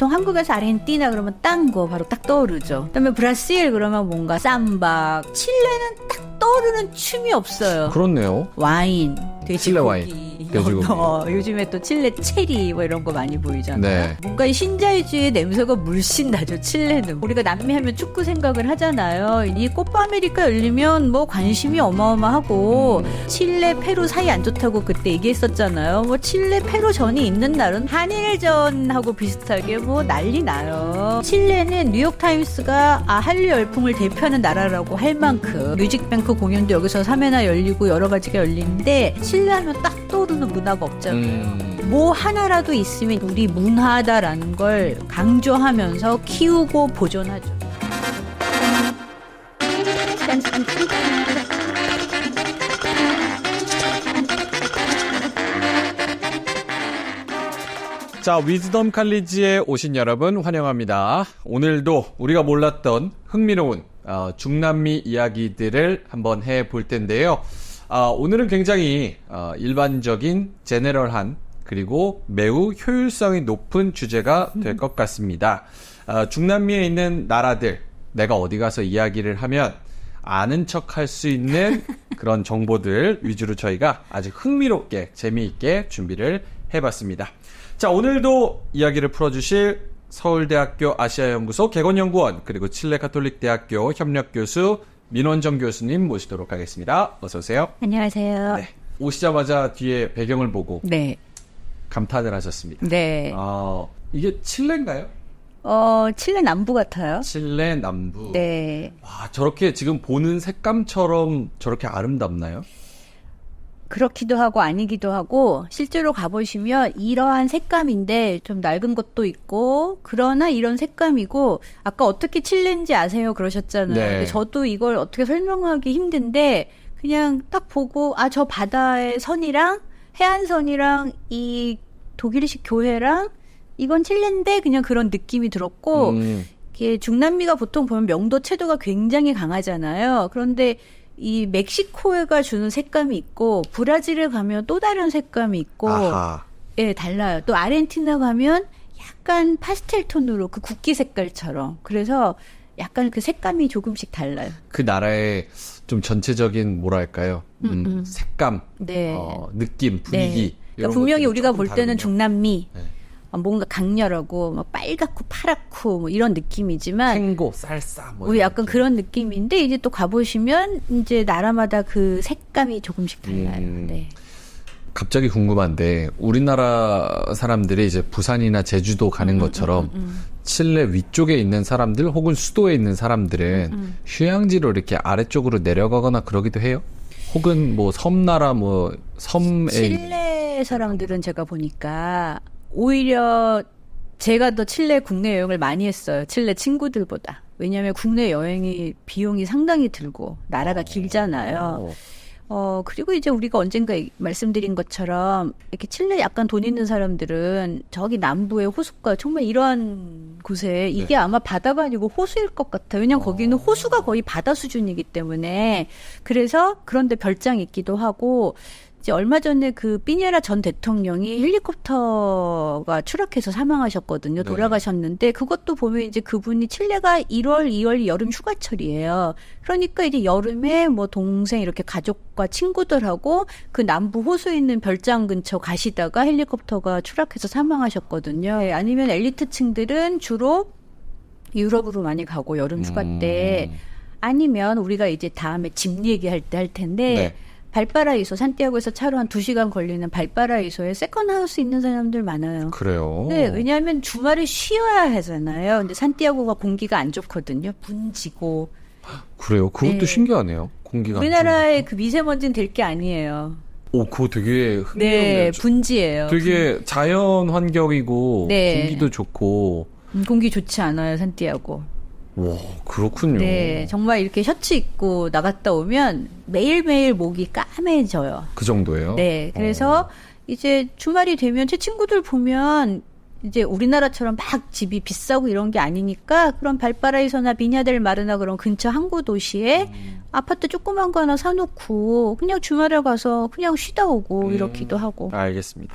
보통 한국에서 아르헨티나 그러면 땅고 바로 딱 떠오르죠. 그다음에 브라질 그러면 뭔가 삼바. 칠레는 딱 떠오르는 춤이 없어요. 그렇네요. 와인, 돼지고기. 칠레 와인, 돼지고기. 요즘에 또 칠레 체리 뭐 이런 거 많이 보이잖아요. 네. 뭔가 이 신자유주의 냄새가 물씬 나죠. 칠레는. 우리가 남미 하면 축구 생각을 하잖아요. 이 코파 아메리카 열리면 뭐 관심이 어마어마하고 칠레 페루 사이 안 좋다고 그때 얘기했었잖아요. 뭐 칠레 페루 전이 있는 날은 한일전하고 비슷하게 뭐 난리 나요. 칠레는 뉴욕타임스가 한류 열풍을 대표하는 나라라고 할 만큼 뮤직뱅크 공연도 여기서 3회나 열리고 여러 가지가 열리는데 칠레 하면 딱 떠오르는 문화가 없잖아요. 뭐 하나라도 있으면 우리 문화다라는 걸 강조하면서 키우고 보존하죠. 자, 위즈덤 칼리지에 오신 여러분 환영합니다. 오늘도 우리가 몰랐던 흥미로운 중남미 이야기들을 한번 해볼 텐데요. 오늘은 굉장히 일반적인 제너럴한 그리고 매우 효율성이 높은 주제가 될 것 같습니다. 중남미에 있는 나라들, 내가 어디 가서 이야기를 하면 아는 척 할 수 있는 그런 정보들 위주로 저희가 아주 흥미롭게 재미있게 준비를 해봤습니다. 자, 오늘도 이야기를 풀어주실 서울대학교 아시아연구소 개건연구원 그리고 칠레 가톨릭대학교 협력교수 민원정 교수님 모시도록 하겠습니다. 어서 오세요. 안녕하세요. 네, 오시자마자 뒤에 배경을 보고 네. 감탄을 하셨습니다. 네. 이게 칠레인가요? 칠레 남부 같아요. 칠레 남부. 네. 와, 저렇게 지금 보는 색감처럼 저렇게 아름답나요? 그렇기도 하고 아니기도 하고 실제로 가보시면 이러한 색감인데 좀 낡은 것도 있고 그러나 이런 색감이고 아까 어떻게 칠레인지 아세요? 그러셨잖아요. 네. 근데 저도 이걸 어떻게 설명하기 힘든데 그냥 딱 보고 저 바다의 선이랑 해안선이랑 이 독일식 교회랑 이건 칠레인데 그냥 그런 느낌이 들었고 이게 중남미가 보통 보면 명도 채도가 굉장히 강하잖아요. 그런데 이 멕시코가 주는 색감이 있고 브라질에 가면 또 다른 색감이 있고 아하. 예, 달라요. 또 아르헨티나 가면 약간 파스텔 톤으로 그 국기 색깔처럼 그래서 약간 그 색감이 조금씩 달라요. 그 나라의 좀 전체적인 뭐랄까요? 색감, 네. 느낌, 분위기. 네. 이런 그러니까 분명히 것들이 우리가 조금 볼 때는 다르군요. 중남미 네. 뭔가 강렬하고 막 빨갛고 파랗고 뭐 이런 느낌이지만 탱고, 살사 뭐 우리 이런 약간 느낌. 그런 느낌인데 이제 또 가보시면 이제 나라마다 그 색감이 조금씩 달라요. 네. 갑자기 궁금한데 우리나라 사람들이 이제 부산이나 제주도 가는 것처럼 칠레 위쪽에 있는 사람들 혹은 수도에 있는 사람들은 휴양지로 이렇게 아래쪽으로 내려가거나 그러기도 해요? 혹은 뭐 섬나라 뭐 섬에 칠레 사람들은 제가 보니까 오히려 제가 더 칠레 국내 여행을 많이 했어요. 칠레 친구들보다. 왜냐하면 국내 여행이 비용이 상당히 들고 나라가 길잖아요. 그리고 이제 우리가 언젠가 말씀드린 것처럼 이렇게 칠레 약간 돈 있는 사람들은 저기 남부의 호숫가 정말 이러한 곳에 이게 아마 바다가 아니고 호수일 것 같아요. 왜냐면 거기는 호수가 거의 바다 수준이기 때문에 그래서 그런데 별장이 있기도 하고 이제 얼마 전에 그 피녜라 전 대통령이 헬리콥터가 추락해서 사망하셨거든요. 돌아가셨는데 그것도 보면 이제 그분이 칠레가 1월, 2월 여름 휴가철이에요. 그러니까 이제 여름에 뭐 동생 이렇게 가족과 친구들하고 그 남부 호수에 있는 별장 근처 가시다가 헬리콥터가 추락해서 사망하셨거든요. 네, 아니면 엘리트층들은 주로 유럽으로 많이 가고 여름 휴가 때 아니면 우리가 이제 다음에 집 얘기할 때 할 텐데 네. 발바라이소 산티아고에서 차로 한 2시간 걸리는 발바라이소에 세컨하우스 있는 사람들 많아요. 그래요. 네, 왜냐하면 주말에 쉬어야 하잖아요. 근데 산티아고가 공기가 안 좋거든요. 분지고. 그래요. 그것도 네. 신기하네요. 공기가 안 우리나라의 그 미세먼지는 될 게 아니에요. 좋은. 그거 되게 흥미롭네요. 네, 분지예요. 되게 자연 환경이고 네. 공기도 좋고. 공기 좋지 않아요, 산티아고. 와, 그렇군요. 네, 정말 이렇게 셔츠 입고 나갔다 오면 매일매일 목이 까매져요. 그 정도예요? 네, 그래서 이제 주말이 되면 제 친구들 보면 이제 우리나라처럼 막 집이 비싸고 이런 게 아니니까 그런 발바라이소나 비냐델 마르나 그런 근처 항구 도시에 아파트 조그만 거 하나 사놓고 그냥 주말에 가서 그냥 쉬다 오고 이렇기도 하고. 알겠습니다.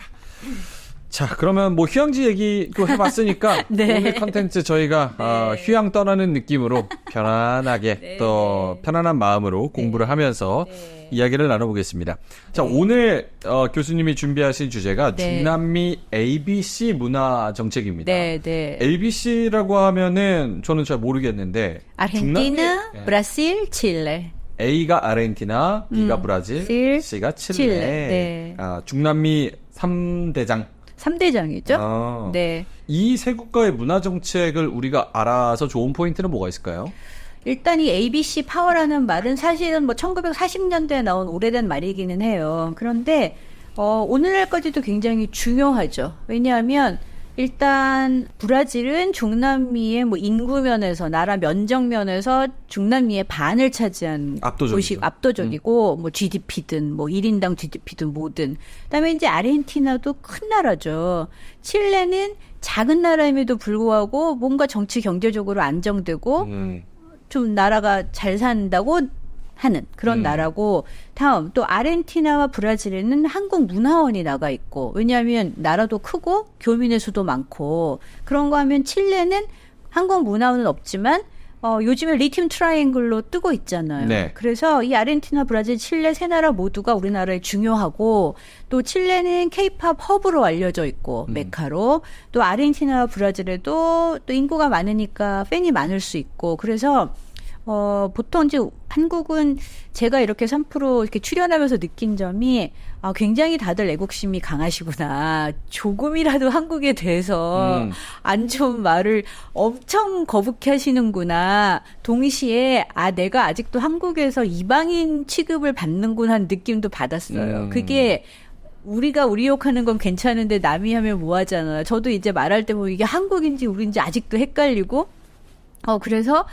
자, 그러면 뭐 휴양지 얘기도 해봤으니까 네. 오늘 컨텐츠 저희가 휴양 떠나는 느낌으로 편안하게 네. 또 편안한 마음으로 공부를 하면서 네. 이야기를 나눠보겠습니다. 자, 오늘 교수님이 준비하신 주제가 네. 중남미 ABC 문화 정책입니다. 네, 네. ABC라고 하면은 저는 잘 모르겠는데 아르헨티나, 중남미- 브라질, 칠레. A가 아르헨티나, B가 브라질, C가 칠레. 네. 아, 중남미 3대장. 3대장이죠? 네. 이 세 국가의 문화 정책을 우리가 알아서 좋은 포인트는 뭐가 있을까요? 일단 이 ABC 파워라는 말은 사실은 뭐 1940년대에 나온 오래된 말이기는 해요. 그런데 오늘날까지도 굉장히 중요하죠. 왜냐하면 일단 브라질은 중남미의 뭐 인구 면에서 나라 면적 면에서 중남미의 반을 차지한 압도적이죠. 곳이 압도적이고 뭐 GDP든 뭐 1인당 GDP든 뭐든. 그다음에 이제 아르헨티나도 큰 나라죠. 칠레는 작은 나라임에도 불구하고 뭔가 정치 경제적으로 안정되고 좀 나라가 잘 산다고 하는 그런 나라고, 다음 또 아르헨티나와 브라질에는 한국 문화원이 나가 있고, 왜냐하면 나라도 크고 교민의 수도 많고 그런 거 하면 칠레는 한국 문화원은 없지만 요즘에 리튬 트라이앵글로 뜨고 있잖아요. 네. 그래서 이 아르헨티나, 브라질, 칠레 세 나라 모두가 우리나라에 중요하고, 또 칠레는 케이팝 허브로 알려져 있고 메카로, 또 아르헨티나와 브라질에도 또 인구가 많으니까 팬이 많을 수 있고, 그래서 보통 이제 한국은 제가 이렇게 3% 이렇게 출연하면서 느낀 점이 굉장히 다들 애국심이 강하시구나. 조금이라도 한국에 대해서 안 좋은 말을 엄청 거북해 하시는구나. 동시에 내가 아직도 한국에서 이방인 취급을 받는구나 하는 느낌도 받았어요. 그게 우리가 우리 욕하는 건 괜찮은데 남이 하면 뭐 하잖아요. 저도 이제 말할 때 보면 이게 한국인지 우리인지 아직도 헷갈리고, 그래서,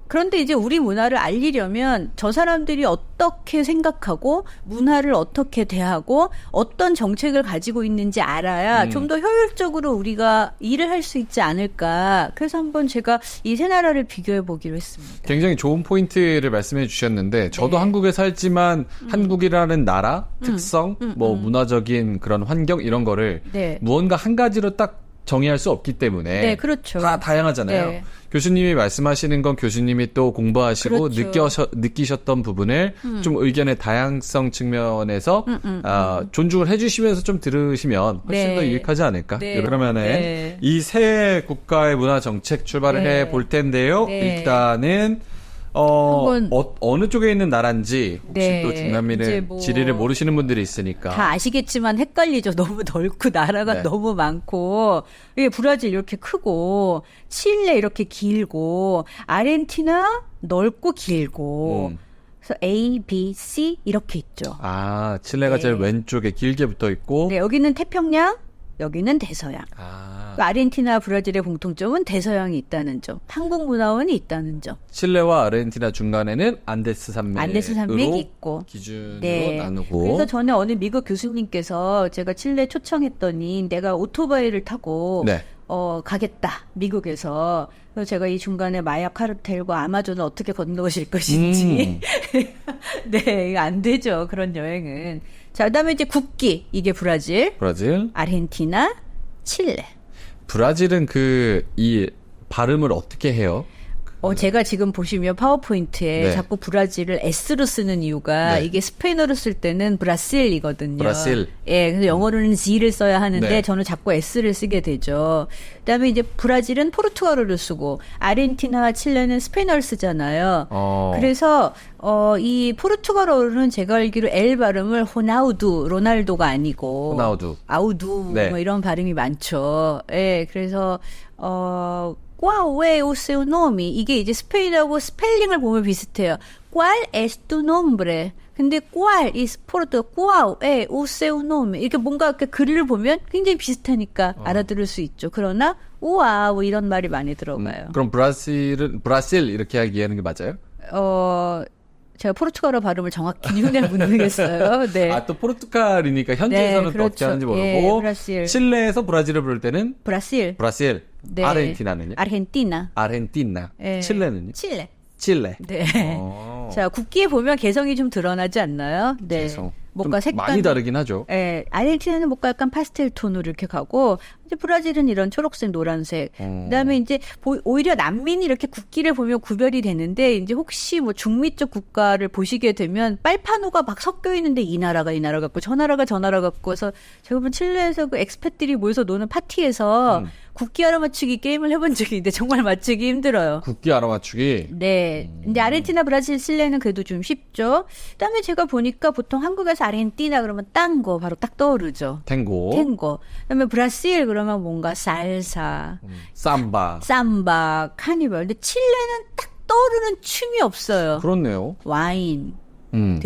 그런데 이제 우리 문화를 알리려면 저 사람들이 어떻게 생각하고, 문화를 어떻게 대하고, 어떤 정책을 가지고 있는지 알아야 좀 더 효율적으로 우리가 일을 할 수 있지 않을까. 그래서 한번 제가 이 세 나라를 비교해 보기로 했습니다. 굉장히 좋은 포인트를 말씀해 주셨는데, 저도 한국에 살지만 한국이라는 나라, 특성, 뭐 문화적인 그런 환경 이런 거를 네. 무언가 한 가지로 딱 정의할 수 없기 때문에 네, 그렇죠. 다 다양하잖아요. 네. 교수님이 말씀하시는 건 교수님이 또 공부하시고 그렇죠. 느끼셨던 부분을 좀 의견의 다양성 측면에서 존중을 해주시면서 좀 들으시면 훨씬 네. 더 유익하지 않을까. 네. 그러면은 네. 이 세 국가의 문화 정책 출발을 네. 해 볼 텐데요. 네. 일단은 한번- 어느 쪽에 있는 나라인지 혹시 네. 또 중남미를 이제 뭐 지리를 모르시는 분들이 있으니까. 다 아시겠지만 헷갈리죠. 너무 넓고 나라가 네. 너무 많고, 이게 브라질 이렇게 크고, 칠레 이렇게 길고, 아르헨티나 넓고 길고, 그래서 A, B, C 이렇게 있죠. 칠레가 네. 제일 왼쪽에 길게 붙어 있고. 네, 여기는 태평양, 여기는 대서양. 그 아르헨티나, 브라질의 공통점은 대서양이 있다는 점, 한국 문화원이 있다는 점. 칠레와 아르헨티나 중간에는 안데스 산맥으로 안데스 산맥이 있고. 기준으로 네. 나누고. 그래서 전에 어느 미국 교수님께서 제가 칠레 초청했더니 내가 오토바이를 타고 네. 가겠다, 미국에서. 그래서 제가 이 중간에 마약 카르텔과 아마존을 어떻게 건너오실 것인지. 네, 이거 안 되죠, 그런 여행은. 자, 그다음에 이제 국기, 이게 브라질, 브라질. 아르헨티나, 칠레. 브라질은 이 발음을 어떻게 해요? 제가 지금 보시면 파워포인트에 네. 자꾸 브라질을 S로 쓰는 이유가, 네. 이게 스페인어로 쓸 때는 브라실이거든요. 브라실. 예, 그래서 영어로는 Z를 써야 하는데 네. 저는 자꾸 S를 쓰게 되죠. 그다음에 이제 브라질은 포르투갈어를 쓰고, 아르헨티나와 칠레는 스페인어를 쓰잖아요. 그래서 이 포르투갈어로는 제가 알기로 L 발음을 호나우두, 로날도가 아니고 호나우두. 아우두, 네. 뭐 이런 발음이 많죠. 예, 그래서 ¿Cuál es tu nombre? 이게 이제 스페인하고 스펠링을 보면 비슷해요. ¿Cuál es tu nombre? 근데 ¿Cuál es 포르투? ¿Cuál es tu nombre? 이렇게 뭔가 이렇게 글을 보면 굉장히 비슷하니까 알아들을 수 있죠. 그러나 우와, 뭐 이런 말이 많이 들어가요. 그럼 브라실 이렇게 하기에는 게 맞아요? 제가 포르투갈어 발음을 정확히는 모르겠어요. 네. 또 포르투갈이니까 현지에서는 네, 또 어떻게 그렇죠. 하는지 모르고. 예, 브라질. 칠레에서 브라질을 부를 때는 브라실. 브라실. 네. 아르헨티나는요? 아르헨티나. 아르헨티나. 예. 칠레는요? 칠레. 칠레. 네. 자, 국기에 보면 개성이 좀 드러나지 않나요? 네. 개성. 뭔가 좀 색감이 많이 다르긴 하죠. 예, 아르헨티나는 뭔가 약간 파스텔 톤으로 이렇게 가고 이제 브라질은 이런 초록색, 노란색. 그다음에 이제 오히려 남미는 이렇게 국기를 보면 구별이 되는데 이제 혹시 뭐 중미 쪽 국가를 보시게 되면 빨판호가 막 섞여 있는데 이 나라가 같고 저 나라가 저 나라 같고 해서 제가 본 칠레에서 그 엑스팻들이 모여서 노는 파티에서 국기 알아맞추기 게임을 해본 적이 있는데 정말 맞추기 힘들어요. 국기 알아맞추기. 네. 근데 아르헨티나, 브라질, 칠레는 그래도 좀 쉽죠. 그다음에 제가 보니까 보통 한국에서 아르헨티나 그러면 딴거 바로 딱 떠오르죠. 탱고. 그다음에 브라질 그러면 뭔가 살사, 삼바, 카니발. 근데 칠레는 딱 떠오르는 춤이 없어요. 그렇네요. 와인.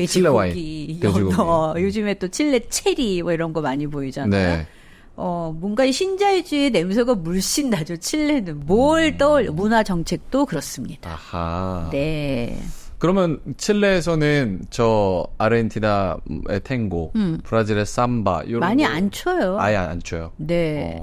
칠레 와인. 돼지고기, 돼지고기. 연어. 요즘에 또 칠레 체리 뭐 이런 거 많이 보이잖아요. 네. 뭔가 이 신자유주의 냄새가 물씬 나죠. 칠레는 뭘 떠올려. 문화 정책도 그렇습니다. 아하. 네. 그러면 칠레에서는 저 아르헨티나의 탱고, 브라질의 삼바 이런 많이 거 안 쳐요. 아예 안 쳐요. 네.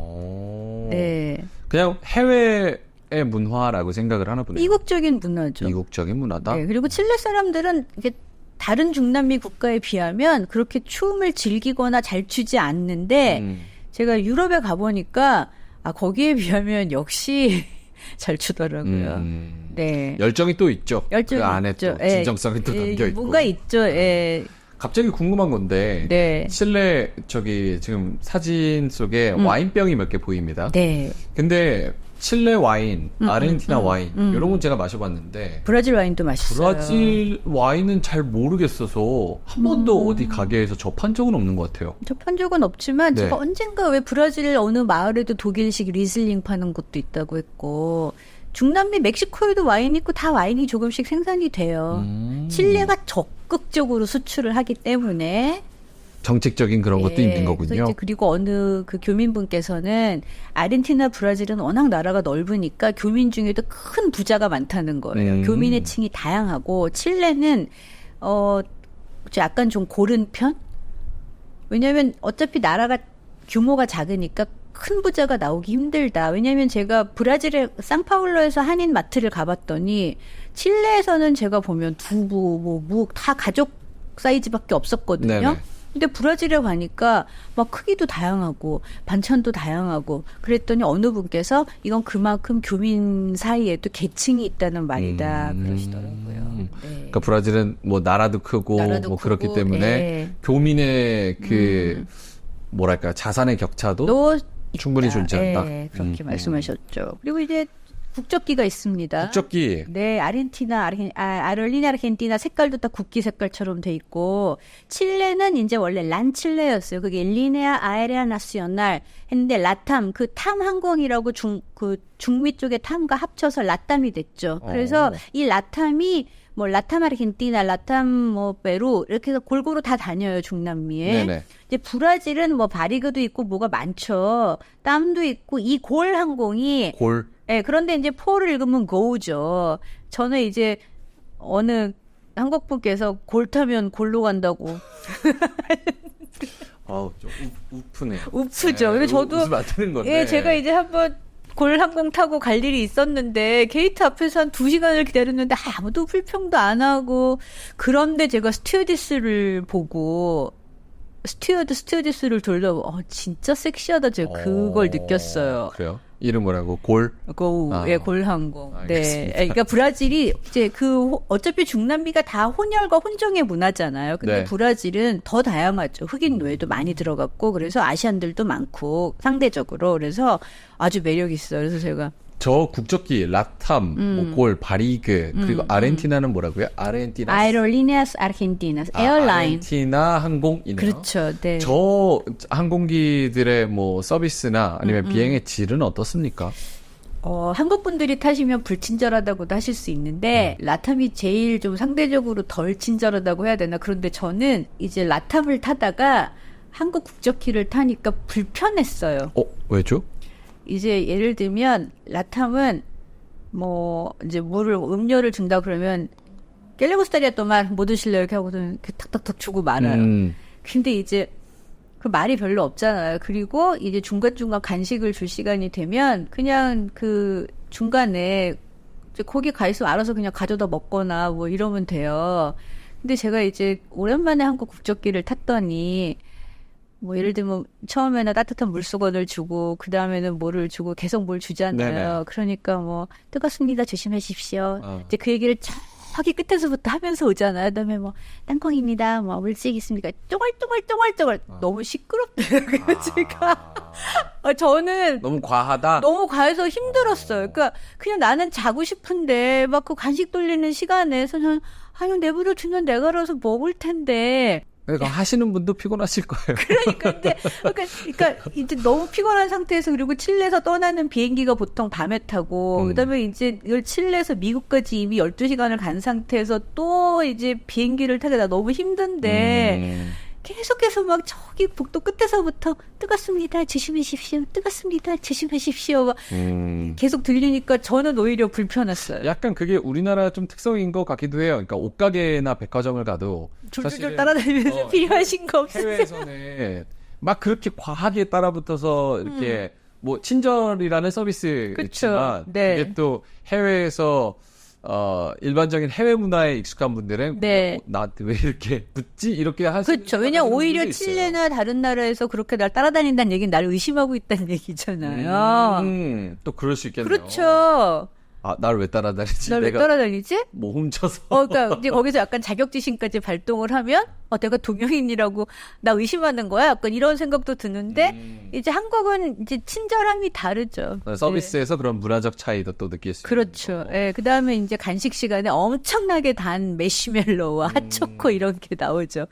네. 그냥 해외의 문화라고 생각을 하나 보네요. 이국적인 문화죠. 이국적인 문화다. 네. 그리고 칠레 사람들은 이게 다른 중남미 국가에 비하면 그렇게 춤을 즐기거나 잘 추지 않는데 제가 유럽에 가보니까 거기에 비하면 역시 잘 추더라고요. 네. 열정이 또 있죠. 열정이 그 안에 있죠. 또 진정성이 또 담겨 있고. 뭔가 있죠. 예. 갑자기 궁금한 건데 네. 칠레 지금 사진 속에 와인병이 몇 개 보입니다. 네. 근데 칠레 와인, 아르헨티나 와인 이런 건 제가 마셔봤는데 브라질 와인도 맛있어요. 브라질 와인은 잘 모르겠어서 한 번도 어디 가게에서 접한 적은 없는 것 같아요. 접한 적은 없지만 네. 제가 언젠가 왜 브라질 어느 마을에도 독일식 리슬링 파는 곳도 있다고 했고 중남미 멕시코에도 와인 있고 다 와인이 조금씩 생산이 돼요. 칠레가 적극적으로 수출을 하기 때문에 정책적인 그런 것도 있는 거군요. 그래서 이제 그리고 어느 그 교민분께서는 아르헨티나, 브라질은 워낙 나라가 넓으니까 교민 중에도 큰 부자가 많다는 거예요. 교민의 층이 다양하고 칠레는 약간 좀 고른 편? 왜냐하면 어차피 나라가 규모가 작으니까 큰 부자가 나오기 힘들다. 왜냐하면 제가 브라질의 상파울로에서 한인 마트를 가봤더니 칠레에서는 제가 보면 두부, 묵 다 가족 사이즈밖에 없었거든요. 네네. 근데 브라질에 가니까 막 크기도 다양하고 반찬도 다양하고 그랬더니 어느 분께서 이건 그만큼 교민 사이에도 계층이 있다는 말이다 그러시더라고요. 네. 그러니까 브라질은 뭐 나라도 크고 뭐 그렇기 때문에 네. 교민의 그 뭐랄까 자산의 격차도 충분히 존재한다. 네, 그렇게 말씀하셨죠. 그리고 이제 국적기가 있습니다. 국적기. 네, 아르헨티나, 아르헨티나 색깔도 딱 국기 색깔처럼 돼 있고, 칠레는 이제 원래 란칠레였어요. 그게 리네아 아에레아 나시오날 했는데 라탐, 그 탐 항공이라고 중미 쪽의 탐과 합쳐서 라탐이 됐죠. 그래서 이 라탐이 뭐 라탐 아르헨티나, 라탐 뭐 페루 이렇게 해서 골고루 다 다녀요 중남미에. 네네. 이제 브라질은 뭐 바리그도 있고 뭐가 많죠. 땀도 있고 이 골 항공이 네, 그런데 이제 포를 읽으면 고우죠. 저는 이제 어느 한국 분께서 골 타면 골로 간다고. 좀 우프네요. 우프죠. 그래서 저도 웃으면 안 되는 건데. 예, 제가 이제 한번 골 항공 타고 갈 일이 있었는데 게이트 앞에서 한 2시간을 기다렸는데 아무도 불평도 안 하고 그런데 제가 스튜어디스를 보고 스튜어디스를 돌려보고 진짜 섹시하다 제가 그걸 느꼈어요. 그래요? 이름 뭐라고? 골? 예, 골항공. 알겠습니다. 네. 그러니까 브라질이 이제 어차피 중남미가 다 혼혈과 혼종의 문화잖아요. 근데 네. 브라질은 더 다양하죠. 흑인 노예도 많이 들어갔고, 그래서 아시안들도 많고, 상대적으로. 그래서 아주 매력 있어요. 그래서 제가. 저 국적기, 라탐, 뭐 골, 바리그, 그리고 아르헨티나는 뭐라고요? 아르헨티나? 아에롤리네아스 아르헨티나, 에어라인. 아르헨티나 항공이네요. 그렇죠. 네. 저 항공기들의 뭐 서비스나 아니면 비행의 질은 어떻습니까? 한국 분들이 타시면 불친절하다고도 하실 수 있는데 라탐이 제일 좀 상대적으로 덜 친절하다고 해야 되나? 그런데 저는 이제 라탐을 타다가 한국 국적기를 타니까 불편했어요. 왜죠? 이제 예를 들면 라탐은 뭐 이제 음료를 준다 그러면 깰레고스타리아 또말 뭐 드실래요? 이렇게 하고는 이렇게 탁탁탁 주고 말아요. 근데 이제 그 말이 별로 없잖아요. 그리고 이제 중간중간 간식을 줄 시간이 되면 그냥 그 중간에 이제 거기 가 있으면 알아서 그냥 가져다 먹거나 뭐 이러면 돼요. 근데 제가 이제 오랜만에 한국 국적기를 탔더니 뭐 예를 들면 처음에는 따뜻한 물수건을 주고 그 다음에는 뭐를 주고 계속 뭘 주잖아요. 네네. 그러니까 뭐 뜨겁습니다. 조심하십시오. 이제 그 얘기를 저기 끝에서부터 하면서 오잖아요. 그다음에 뭐 땅콩입니다. 뭐 물색 있습니까? 쫑알쫑알쫑알쫑알 너무 시끄럽더라고요. 제가 저는 너무 과하다. 너무 과해서 힘들었어요. 그러니까 그냥 나는 자고 싶은데 막 그 간식 돌리는 시간에 저는 아니 내버려 두면 내가 알아서 먹을 텐데. 그러니까 하시는 분도 피곤하실 거예요. 그러니까 이제 너무 피곤한 상태에서 그리고 칠레에서 떠나는 비행기가 보통 밤에 타고 그다음에 이제 이걸 칠레에서 미국까지 이미 12시간을 간 상태에서 또 이제 비행기를 타게 나 너무 힘든데 계속해서 막 저기 복도 끝에서부터 뜨겁습니다. 조심하십시오. 뜨겁습니다. 조심하십시오. 막 계속 들리니까 저는 오히려 불편했어요. 약간 그게 우리나라 좀 특성인 것 같기도 해요. 그러니까 옷가게나 백화점을 가도 줄줄줄 사실은 따라다니면서 필요하신 거 없으세요? 해외에서는 막 그렇게 과하게 따라붙어서 이렇게 뭐 친절이라는 서비스 그쵸. 있지만 네. 그게 또 해외에서 일반적인 해외 문화에 익숙한 분들은 네. 나한테 왜 이렇게 붙지? 이렇게 하시는 그렇죠. 왜냐면 오히려 칠레나 다른 나라에서 그렇게 날 따라다닌다는 얘기는 나를 의심하고 있다는 얘기잖아요. 또 그럴 수 있겠네요. 그렇죠. 아, 나를 왜 따라다니지? 날 왜 내가 따라다니지? 뭐 훔쳐서. 그러니까 이제 거기서 약간 자격지심까지 발동을 하면 내가 동양인이라고 나 의심하는 거야. 약간 이런 생각도 드는데 이제 한국은 이제 친절함이 다르죠. 서비스에서 그런 문화적 차이도 또 느낄 수 그렇죠. 있는 거. 예, 그다음에 이제 간식 시간에 엄청나게 단 메시멜로와 핫초코 이런 게 나오죠.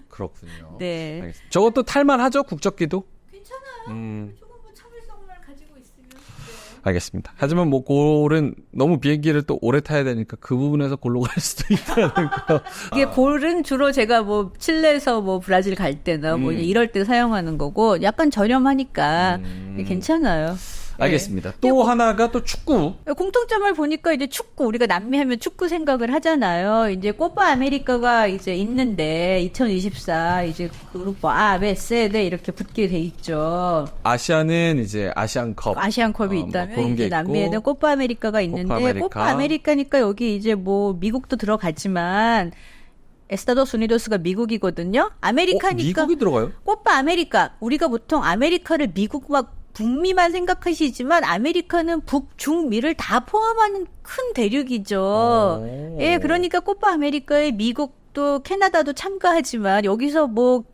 그렇군요. 네. 알겠습니다. 저것도 탈만하죠? 국적기도? 괜찮아요. 조금 뭐 참을성만 가지고 있으면. 알겠습니다. 하지만 뭐 골은 너무 비행기를 또 오래 타야 되니까 그 부분에서 골로 갈 수도 있다는 거. 이게 골은 주로 제가 뭐 칠레에서 뭐 브라질 갈 때나 뭐 이럴 때 사용하는 거고 약간 저렴하니까 괜찮아요. 알겠습니다. 또 하나가 또 축구. 공통점을 보니까 이제 축구 우리가 남미 하면 축구 생각을 하잖아요. 이제 코파 아메리카가 이제 있는데 2024 이제 그룹 A, B, C, D 이렇게 붙게 돼 있죠. 아시아는 이제 아시안컵. 아시안컵이 뭐 있다면 그런 게 이제 남미에는 있고. 코파 아메리카가 있는데 코파 아메리카. 코파 아메리카니까 여기 이제 뭐 미국도 들어가지만 에스타도스 우니도스가 미국이거든요. 아메리카니까 미국이 들어가요? 코파 아메리카 우리가 보통 아메리카를 미국 막 북미만 생각하시지만 아메리카는 북, 중, 미를 다 포함하는 큰 대륙이죠. 예, 그러니까 코파 아메리카에 미국도 캐나다도 참가하지만 여기서 뭐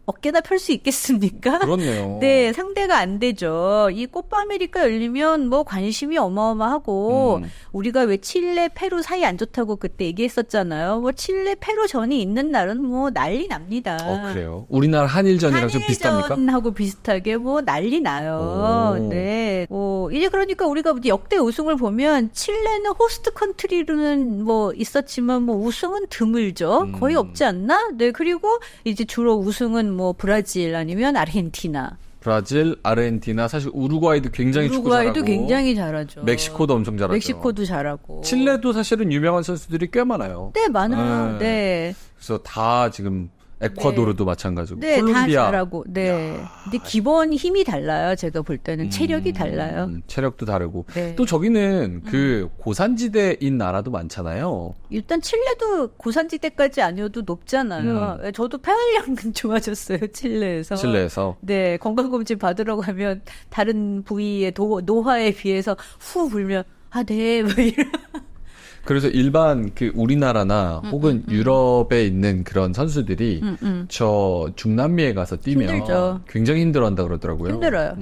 어깨나 펼 수 있겠습니까? 그렇네요. 네, 상대가 안 되죠. 이 코파 아메리카 열리면 뭐 관심이 어마어마하고 우리가 왜 칠레, 페루 사이 안 좋다고 그때 얘기했었잖아요. 뭐 칠레, 페루전이 있는 날은 뭐 난리 납니다. 그래요? 우리나라 한일전이랑 좀 비슷합니까? 한일전하고 비슷하게 뭐 난리 나요. 오. 네. 이제 그러니까 우리가 이제 역대 우승을 보면 칠레는 호스트 컨트리로는 뭐 있었지만 뭐 우승은 드물죠. 거의 없지 않나? 네. 그리고 이제 주로 우승은 뭐 브라질 아니면 아르헨티나. 브라질, 아르헨티나, 사실 우루과이도 굉장히 축구 잘하고. 우루과이도 굉장히 잘하죠. 멕시코도 엄청 잘하죠. 멕시코도 잘하고. 칠레도 사실은 유명한 선수들이 꽤 많아요. 네, 많아요. 네. 그래서 다 지금 에콰도르도 마찬가지고. 네, 콜롬비아. 다 잘하고. 네. 근데 기본 힘이 달라요. 제가 볼 때는 체력이 달라요. 체력도 다르고. 네. 또 저기는 그 고산지대인 나라도 많잖아요. 일단 칠레도 고산지대까지 아니어도 높잖아요. 저도 폐활량은 좋아졌어요. 칠레에서. 칠레에서. 네, 건강검진 받으러 가면 다른 부위의 노화에 비해서 후 불면 네, 뭐 이런. 그래서 일반 그 우리나라나 혹은 유럽에 있는 그런 선수들이 저 중남미에 가서 뛰면 힘들죠. 굉장히 힘들어한다 그러더라고요. 힘들어요.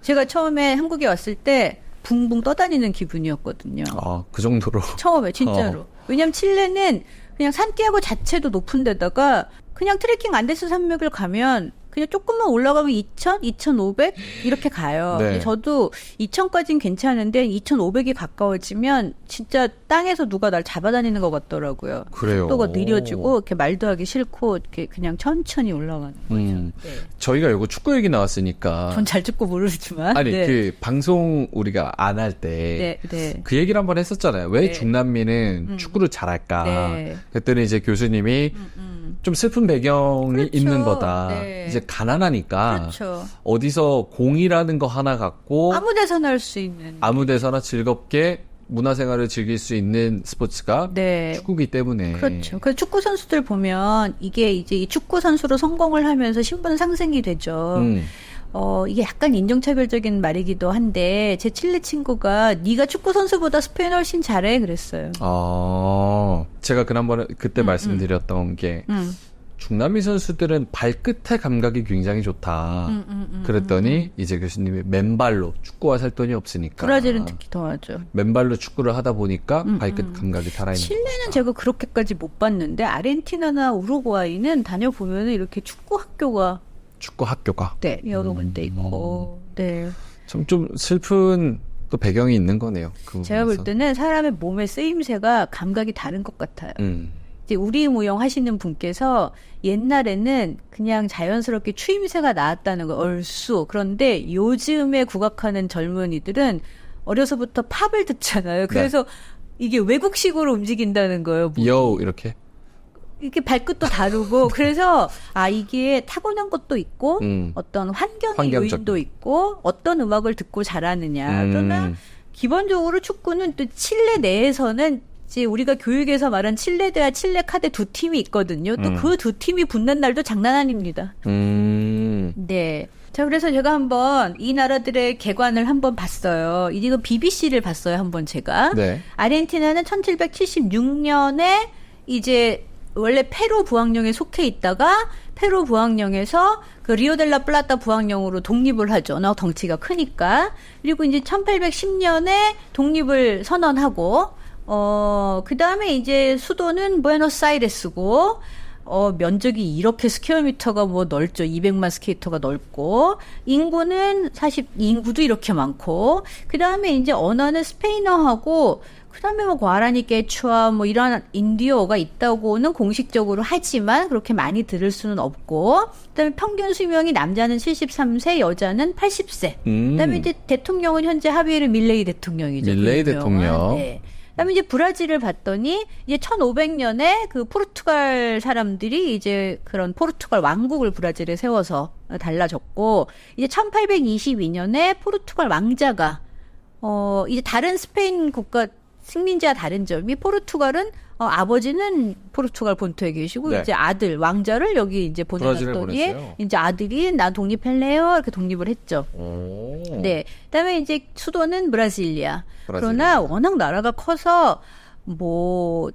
제가 처음에 한국에 왔을 때 붕붕 떠다니는 기분이었거든요. 아, 그 정도로. 처음에 진짜로. 왜냐면 칠레는 그냥 산기하고 자체도 높은 데다가 그냥 트레킹 안데스 산맥을 가면 그냥 조금만 올라가면 2,000, 2,500 이렇게 가요. 네. 저도 2,000까지는 괜찮은데 2,500이 가까워지면 진짜 땅에서 누가 날 잡아다니는 것 같더라고요. 그래요. 속도가 느려지고 이렇게 말도 하기 싫고 이렇게 그냥 천천히 올라가는 거죠. 네. 저희가 이거 축구 얘기 나왔으니까. 전 잘 듣고 모르지만. 아니, 네. 그 방송 우리가 안 할 때. 네, 네. 그 얘기를 한번 했었잖아요. 왜 네. 중남미는 축구를 잘할까. 네. 그랬더니 이제 교수님이 좀 슬픈 배경이 그렇죠. 있는 거다. 네. 이제 가난하니까. 그렇죠. 어디서 공이라는 거 하나 갖고 아무 데서나 할 수 있는. 아무 데서나 즐겁게 문화생활을 즐길 수 있는 스포츠가 네. 축구기 때문에. 그렇죠. 그 축구 선수들 보면 이게 이제 이 축구 선수로 성공을 하면서 신분 상승이 되죠. 이게 약간 인종차별적인 말이기도 한데 제 칠레 친구가 네가 축구 선수보다 스페인 훨씬 잘해 그랬어요. 제가 그때 말씀드렸던 게 중남미 선수들은 발끝의 감각이 굉장히 좋다. 그랬더니 이제 교수님이 맨발로 축구와 살 돈이 없으니까. 브라질은 특히 더하죠. 맨발로 축구를 하다 보니까 발끝 감각이 살아있는 칠레는 제가 그렇게까지 못 봤는데 아르헨티나나 우루과이는 다녀보면 이렇게 축구 학교가 네, 여러 군데 있고. 네. 참 좀 슬픈 또 배경이 있는 거네요. 그 제가 볼 부분에서. 때는 사람의 몸의 쓰임새가 감각이 다른 것 같아요. 이제 우리 무용 하시는 분께서 옛날에는 그냥 자연스럽게 추임새가 나왔다는 거 얼쑤. 그런데 요즘에 국악하는 젊은이들은 어려서부터 팝을 듣잖아요. 그래서 이게 외국식으로 움직인다는 거예요. 요 이렇게. 이렇게 발끝도 다르고 그래서 이게 타고난 것도 있고 어떤 환경의 환경적. 요인도 있고 어떤 음악을 듣고 자라느냐. 그러나 기본적으로 축구는 또 칠레 내에서는 이제 우리가 교육에서 말한 칠레대와 칠레 카드 두 팀이 있거든요. 또 그 두 팀이 붙는 날도 장난 아닙니다. 네. 자, 그래서 제가 한번 이 나라들의 개관을 한번 봤어요. 이거 BBC를 봤어요, 한번 제가. 네. 아르헨티나는 1776년에 이제 원래 페루 부항령에 속해 있다가 페루 부항령에서 그 리오델라 플라타 부항령으로 독립을 하죠. 워낙 덩치가 크니까. 그리고 이제 1810년에 독립을 선언하고 그 다음에 이제 수도는 부에노스아이레스고, 면적이 이렇게 스퀘어미터가 뭐 넓죠. 200만 스퀘어미터가 넓고, 인구도 이렇게 많고, 그 다음에 이제 언어는 스페인어하고, 그 다음에 뭐 과라니 깨추아 뭐 이런 인디어가 있다고는 공식적으로 하지만 그렇게 많이 들을 수는 없고, 그 다음에 평균 수명이 남자는 73세, 여자는 80세. 그 다음에 이제 대통령은 현재 하비에르 밀레이 대통령이죠. 밀레이 그 유명한. 대통령. 네. 그다음에 이제 브라질을 봤더니 이제 1500년에 그 포르투갈 사람들이 이제 그런 포르투갈 왕국을 브라질에 세워서 달라졌고, 이제 1822년에 포르투갈 왕자가 이제 다른 스페인 국가 식민지와 다른 점이 포르투갈은 아버지는 포르투갈 본토에 계시고 네. 이제 아들 왕자를 여기 이제 브라질에 보내놨더니 보냈어요. 이제 아들이 나 독립할래요 이렇게 독립을 했죠. 네. 그다음에 이제 수도는 브라질리아. 그러나 워낙 나라가 커서 뭐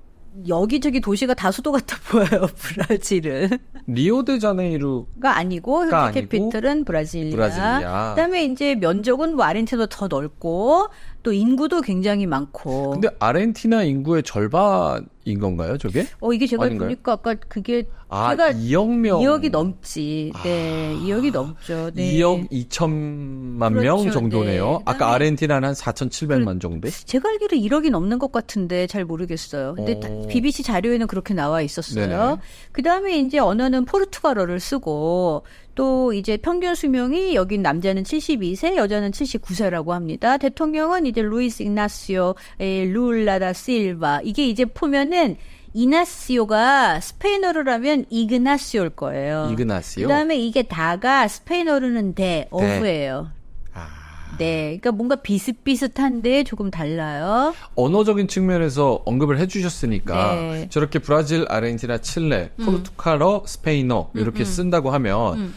여기저기 도시가 다 수도 같아 보여요. 브라질은. 리오데자네이루가 아니고 현재 아니고 캐피털은 브라질리아. 브라질리아. 그다음에 이제 면적은 뭐 아르헨티나보다 더 넓고 또 인구도 굉장히 많고. 근데 아르헨티나 인구의 절반인 건가요, 저게? 이게 제가 아닌가요? 보니까 아까 그게 제가 2억 명. 2억이 넘지. 네. 2억이 넘죠. 네. 2억 2천만 그렇죠. 명 정도네요. 네. 아까 아르헨티나는 한 4,700만 정도? 제가 알기로 1억이 넘는 것 같은데 잘 모르겠어요. 근데 BBC 자료에는 그렇게 나와 있었어요. 네네. 그다음에 이제 언어는 포르투갈어를 쓰고 또 이제 평균 수명이 여긴 남자는 72세, 여자는 79세라고 합니다. 대통령은 이제 루이스 ignacio lula da silva. 이게 이제 보면은 이나시오가 스페인어로 하면 이그나시오일 거예요. 이그나시오? 그다음에 이게 다가 스페인어로는 어부예요. 네, 그러니까 뭔가 비슷비슷한데 조금 달라요. 언어적인 측면에서 언급을 해주셨으니까 네. 저렇게 브라질, 아르헨티나, 칠레, 포르투갈어, 스페인어 이렇게 쓴다고 하면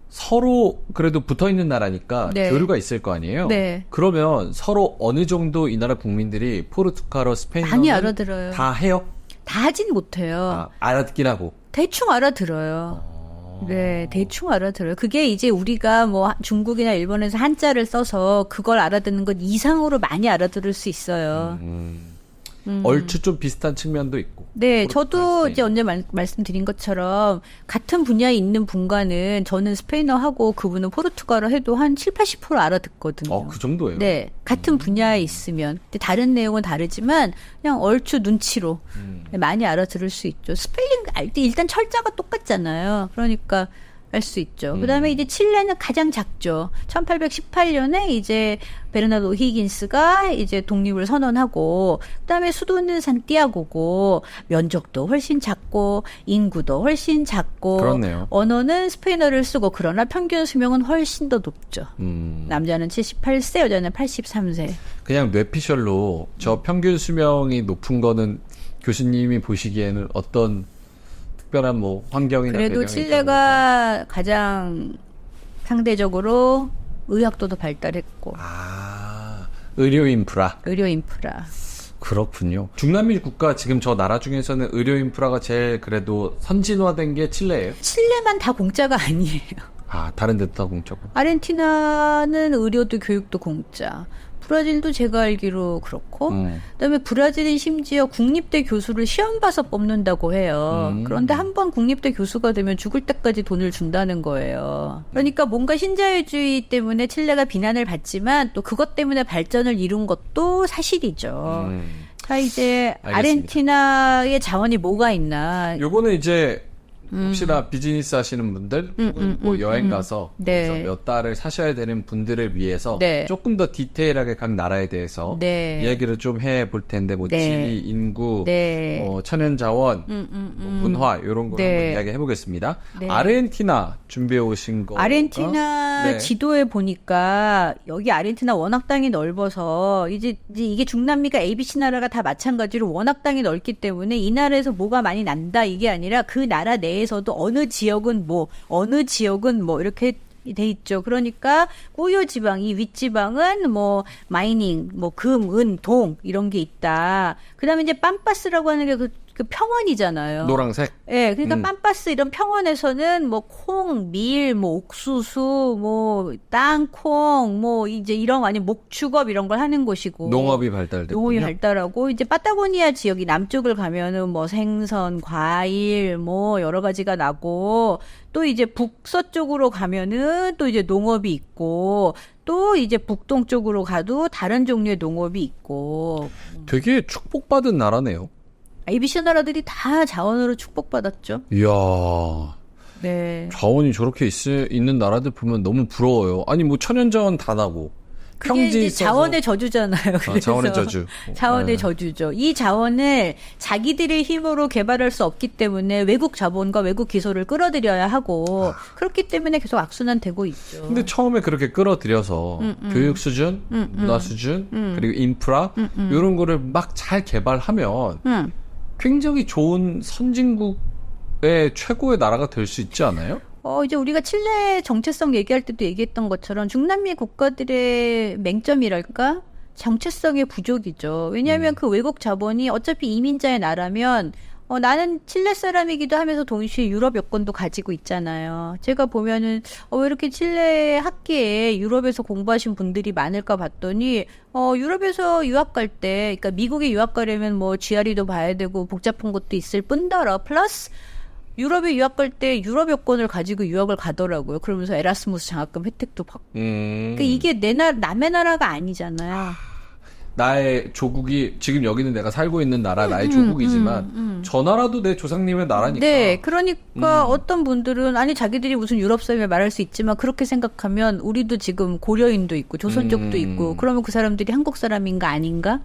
서로 그래도 붙어있는 나라니까 네. 교류가 있을 거 아니에요? 네. 그러면 서로 어느 정도 이 나라 국민들이 포르투갈어, 스페인어 많이 알아들어요. 다 해요? 다 하진 못해요. 알아듣긴 하고. 대충 알아들어요. 네, 대충 알아들어요. 그게 이제 우리가 뭐 중국이나 일본에서 한자를 써서 그걸 알아듣는 것 이상으로 많이 알아들을 수 있어요. 얼추 좀 비슷한 측면도 있고. 네, 포르투갈, 저도 스페인. 이제 언제 말씀드린 것처럼 같은 분야에 있는 분과는 저는 스페인어 하고 그분은 포르투갈어 해도 한 7, 80% 알아듣거든요. 그 정도예요? 네, 같은 분야에 있으면. 근데 다른 내용은 다르지만 그냥 얼추 눈치로 많이 알아들을 수 있죠. 스펠링 알 때 일단 철자가 똑같잖아요. 그러니까 할 수 있죠. 그다음에 이제 칠레는 가장 작죠. 1818년에 이제 베르나르도 히긴스가 이제 독립을 선언하고, 그다음에 수도는 산티아고고, 면적도 훨씬 작고, 인구도 훨씬 작고, 그렇네요. 언어는 스페인어를 쓰고, 그러나 평균 수명은 훨씬 더 높죠. 남자는 78세, 여자는 83세. 그냥 뇌피셜로 저 평균 수명이 높은 거는 교수님이 보시기에는 어떤 특별한 뭐 환경이나 그래도 배경이 칠레가 가장 상대적으로 의학도도 발달했고, 의료 인프라. 의료 인프라. 그렇군요. 중남미 국가 지금 저 나라 중에서는 의료 인프라가 제일 그래도 선진화된 게 칠레예요. 칠레만 다 공짜가 아니에요. 다른 데도 다 공짜고. 아르헨티나는 의료도 교육도 공짜. 브라질도 제가 알기로 그렇고, 그다음에 브라질은 심지어 국립대 교수를 시험 봐서 뽑는다고 해요. 그런데 한 번 국립대 교수가 되면 죽을 때까지 돈을 준다는 거예요. 그러니까 뭔가 신자유주의 때문에 칠레가 비난을 받지만 또 그것 때문에 발전을 이룬 것도 사실이죠. 자, 이제 알겠습니다. 아르헨티나의 자원이 뭐가 있나? 요거는 이제 혹시나 비즈니스 하시는 분들 혹은 뭐 여행 가서 네. 그래서 몇 달을 사셔야 되는 분들을 위해서 네. 조금 더 디테일하게 각 나라에 대해서 네. 이야기를 좀 해볼 텐데 뭐 네. 지리, 인구, 네. 천연자원, 뭐 문화 이런 거 네. 한번 이야기 해보겠습니다. 네. 아르헨티나 준비해 오신 거. 아르헨티나 네. 지도에 보니까 여기 아르헨티나 워낙 땅이 넓어서 이제 이게 중남미가 ABC 나라가 다 마찬가지로 워낙 땅이 넓기 때문에 이 나라에서 뭐가 많이 난다 이게 아니라 그 나라 내에서도 어느 지역은 뭐 이렇게 돼 있죠. 그러니까 고유 지방, 이 윗지방은 뭐 마이닝, 뭐 금, 은, 동 이런 게 있다. 그다음에 이제 빰빠스라고 하는 게 그 평원이잖아요. 노란색. 예, 그러니까 빰빠스 이런 평원에서는 뭐 콩, 밀, 뭐 옥수수, 뭐 땅콩, 뭐 이제 이런 아니 목축업 이런 걸 하는 곳이고 농업이 발달됐군요. 농업이 발달하고 이제 파타고니아 지역이 남쪽을 가면은 뭐 생선, 과일 뭐 여러 가지가 나고 또 이제 북서쪽으로 가면은 또 이제 농업이 있고 또 이제 북동쪽으로 가도 다른 종류의 농업이 있고 되게 축복받은 나라네요. ABC 나라들이 다 자원으로 축복받았죠. 이야. 네. 자원이 저렇게 있는 나라들 보면 너무 부러워요. 아니 뭐 천연자원 다 나고 그게 평지 이제 있어서 자원의 저주잖아요. 그래서 자원의 저주. 자원의 네. 저주죠. 이 자원을 자기들의 힘으로 개발할 수 없기 때문에 외국 자본과 외국 기술을 끌어들여야 하고 그렇기 때문에 계속 악순환되고 있죠. 근데 처음에 그렇게 끌어들여서 교육 수준, 문화 수준, 그리고 인프라 이런 거를 막 잘 개발하면 굉장히 좋은 선진국의 최고의 나라가 될 수 있지 않아요? 이제 우리가 칠레 정체성 얘기할 때도 얘기했던 것처럼 중남미 국가들의 맹점이랄까? 정체성의 부족이죠. 왜냐하면 그 외국 자본이 어차피 이민자의 나라면 나는 칠레 사람이기도 하면서 동시에 유럽 여권도 가지고 있잖아요. 제가 보면은 왜 이렇게 칠레 학기에 유럽에서 공부하신 분들이 많을까 봤더니 유럽에서 유학 갈 때, 그러니까 미국에 유학 가려면 뭐 GRE도 봐야 되고 복잡한 것도 있을 뿐더러 플러스 유럽에 유학 갈 때 유럽 여권을 가지고 유학을 가더라고요. 그러면서 에라스무스 장학금 혜택도 받고. 그러니까 이게 남의 나라가 아니잖아요. 나의 조국이 지금 여기는 내가 살고 있는 나라 나의 조국이지만 저 나라도 내 조상님의 나라니까. 네, 그러니까 어떤 분들은 아니 자기들이 무슨 유럽 사람이 말할 수 있지만 그렇게 생각하면 우리도 지금 고려인도 있고 조선족도 있고 그러면 그 사람들이 한국 사람인가 아닌가?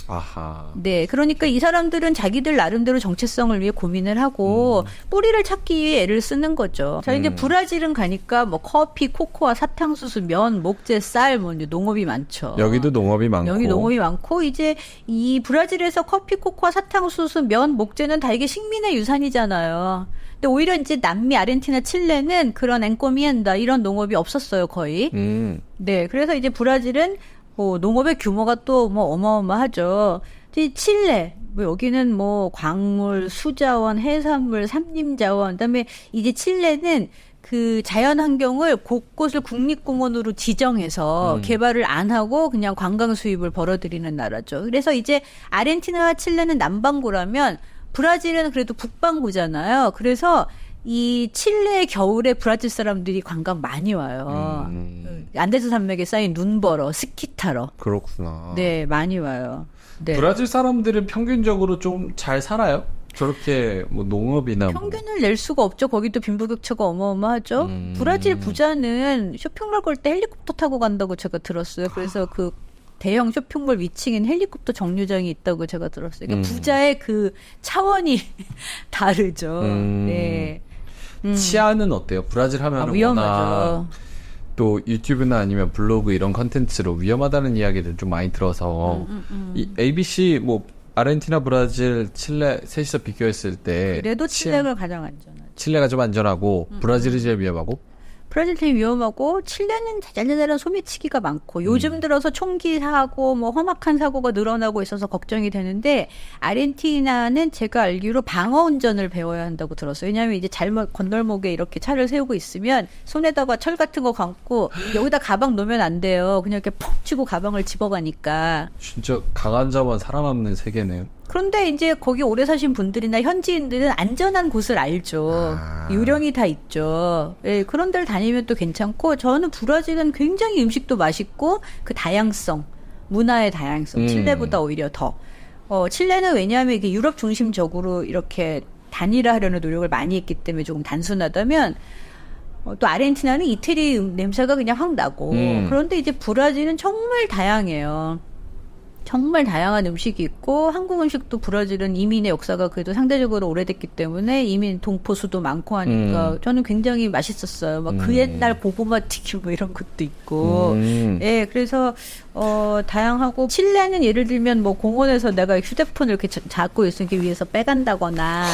아하. 네, 그러니까 이 사람들은 자기들 나름대로 정체성을 위해 고민을 하고 뿌리를 찾기 위해 애를 쓰는 거죠. 자, 이제 브라질은 가니까 뭐 커피, 코코아, 사탕수수, 면, 목재, 쌀, 뭐 이제 농업이 많죠. 여기도 농업이 많고. 여기 농업이 많고 이제 이 브라질에서 커피, 코코아, 사탕수수, 면, 목재는 다 이게 식민의 유산이잖아요. 근데 오히려 이제 남미, 아르헨티나, 칠레는 그런 엔코미엔다 이런 농업이 없었어요, 거의. 네, 그래서 이제 브라질은 농업의 규모가 또 뭐 어마어마하죠. 칠레, 뭐 여기는 뭐 광물, 수자원, 해산물, 산림자원, 그다음에 이제 칠레는 그 자연 환경을 곳곳을 국립공원으로 지정해서 개발을 안 하고 그냥 관광 수입을 벌어들이는 나라죠. 그래서 이제 아르헨티나와 칠레는 남반구라면 브라질은 그래도 북반구잖아요. 그래서 이 칠레의 겨울에 브라질 사람들이 관광 많이 와요. 안데스 산맥에 쌓인 눈 보러, 스키 타러. 그렇구나. 네, 많이 와요. 네. 브라질 사람들은 평균적으로 좀 잘 살아요? 저렇게 뭐 농업이나 뭐. 평균을 낼 수가 없죠. 거기도 빈부격차가 어마어마하죠. 브라질 부자는 쇼핑몰 갈 때 헬리콥터 타고 간다고 제가 들었어요. 그래서 그 대형 쇼핑몰 위층엔 헬리콥터 정류장이 있다고 제가 들었어요. 그러니까 부자의 그 차원이 다르죠. 네. 치안은 어때요? 브라질 하면 위험하죠. 워낙 또 유튜브나 아니면 블로그 이런 컨텐츠로 위험하다는 이야기를 좀 많이 들어서 이 ABC 뭐 아르헨티나, 브라질, 칠레 셋이서 비교했을 때 그래도 칠레가 가장 안전하죠. 칠레가 좀 안전하고 브라질이 제일 위험하고 브라질 팀이 위험하고 칠레는 자잘자잘한 소매치기가 많고 요즘 들어서 총기 사고 뭐 험악한 사고가 늘어나고 있어서 걱정이 되는데 아르헨티나는 제가 알기로 방어 운전을 배워야 한다고 들었어요. 왜냐하면 이제 잘못 건널목에 이렇게 차를 세우고 있으면 손에다가 철 같은 거 감고 여기다 가방 놓으면 안 돼요. 그냥 이렇게 푹 치고 가방을 집어가니까. 진짜 강한 자만 살아남는 세계네요. 그런데 이제 거기 오래 사신 분들이나 현지인들은 안전한 곳을 알죠. 요령이 다 있죠. 예, 그런 데를 다니면 또 괜찮고 저는 브라질은 굉장히 음식도 맛있고 그 다양성, 문화의 다양성, 칠레보다 오히려 더. 칠레는 왜냐하면 이게 유럽 중심적으로 이렇게 단일화하려는 노력을 많이 했기 때문에 조금 단순하다면 또 아르헨티나는 이태리 냄새가 그냥 확 나고 그런데 이제 브라질은 정말 다양해요. 정말 다양한 음식이 있고 한국 음식도 브라질은 이민의 역사가 그래도 상대적으로 오래됐기 때문에 이민 동포수도 많고 하니까 저는 굉장히 맛있었어요. 막 그 옛날 고구마 튀김 뭐 이런 것도 있고. 예, 그래서 다양하고 칠레는 예를 들면 뭐 공원에서 내가 휴대폰을 이렇게 잡고 있으니까 위에서 빼간다거나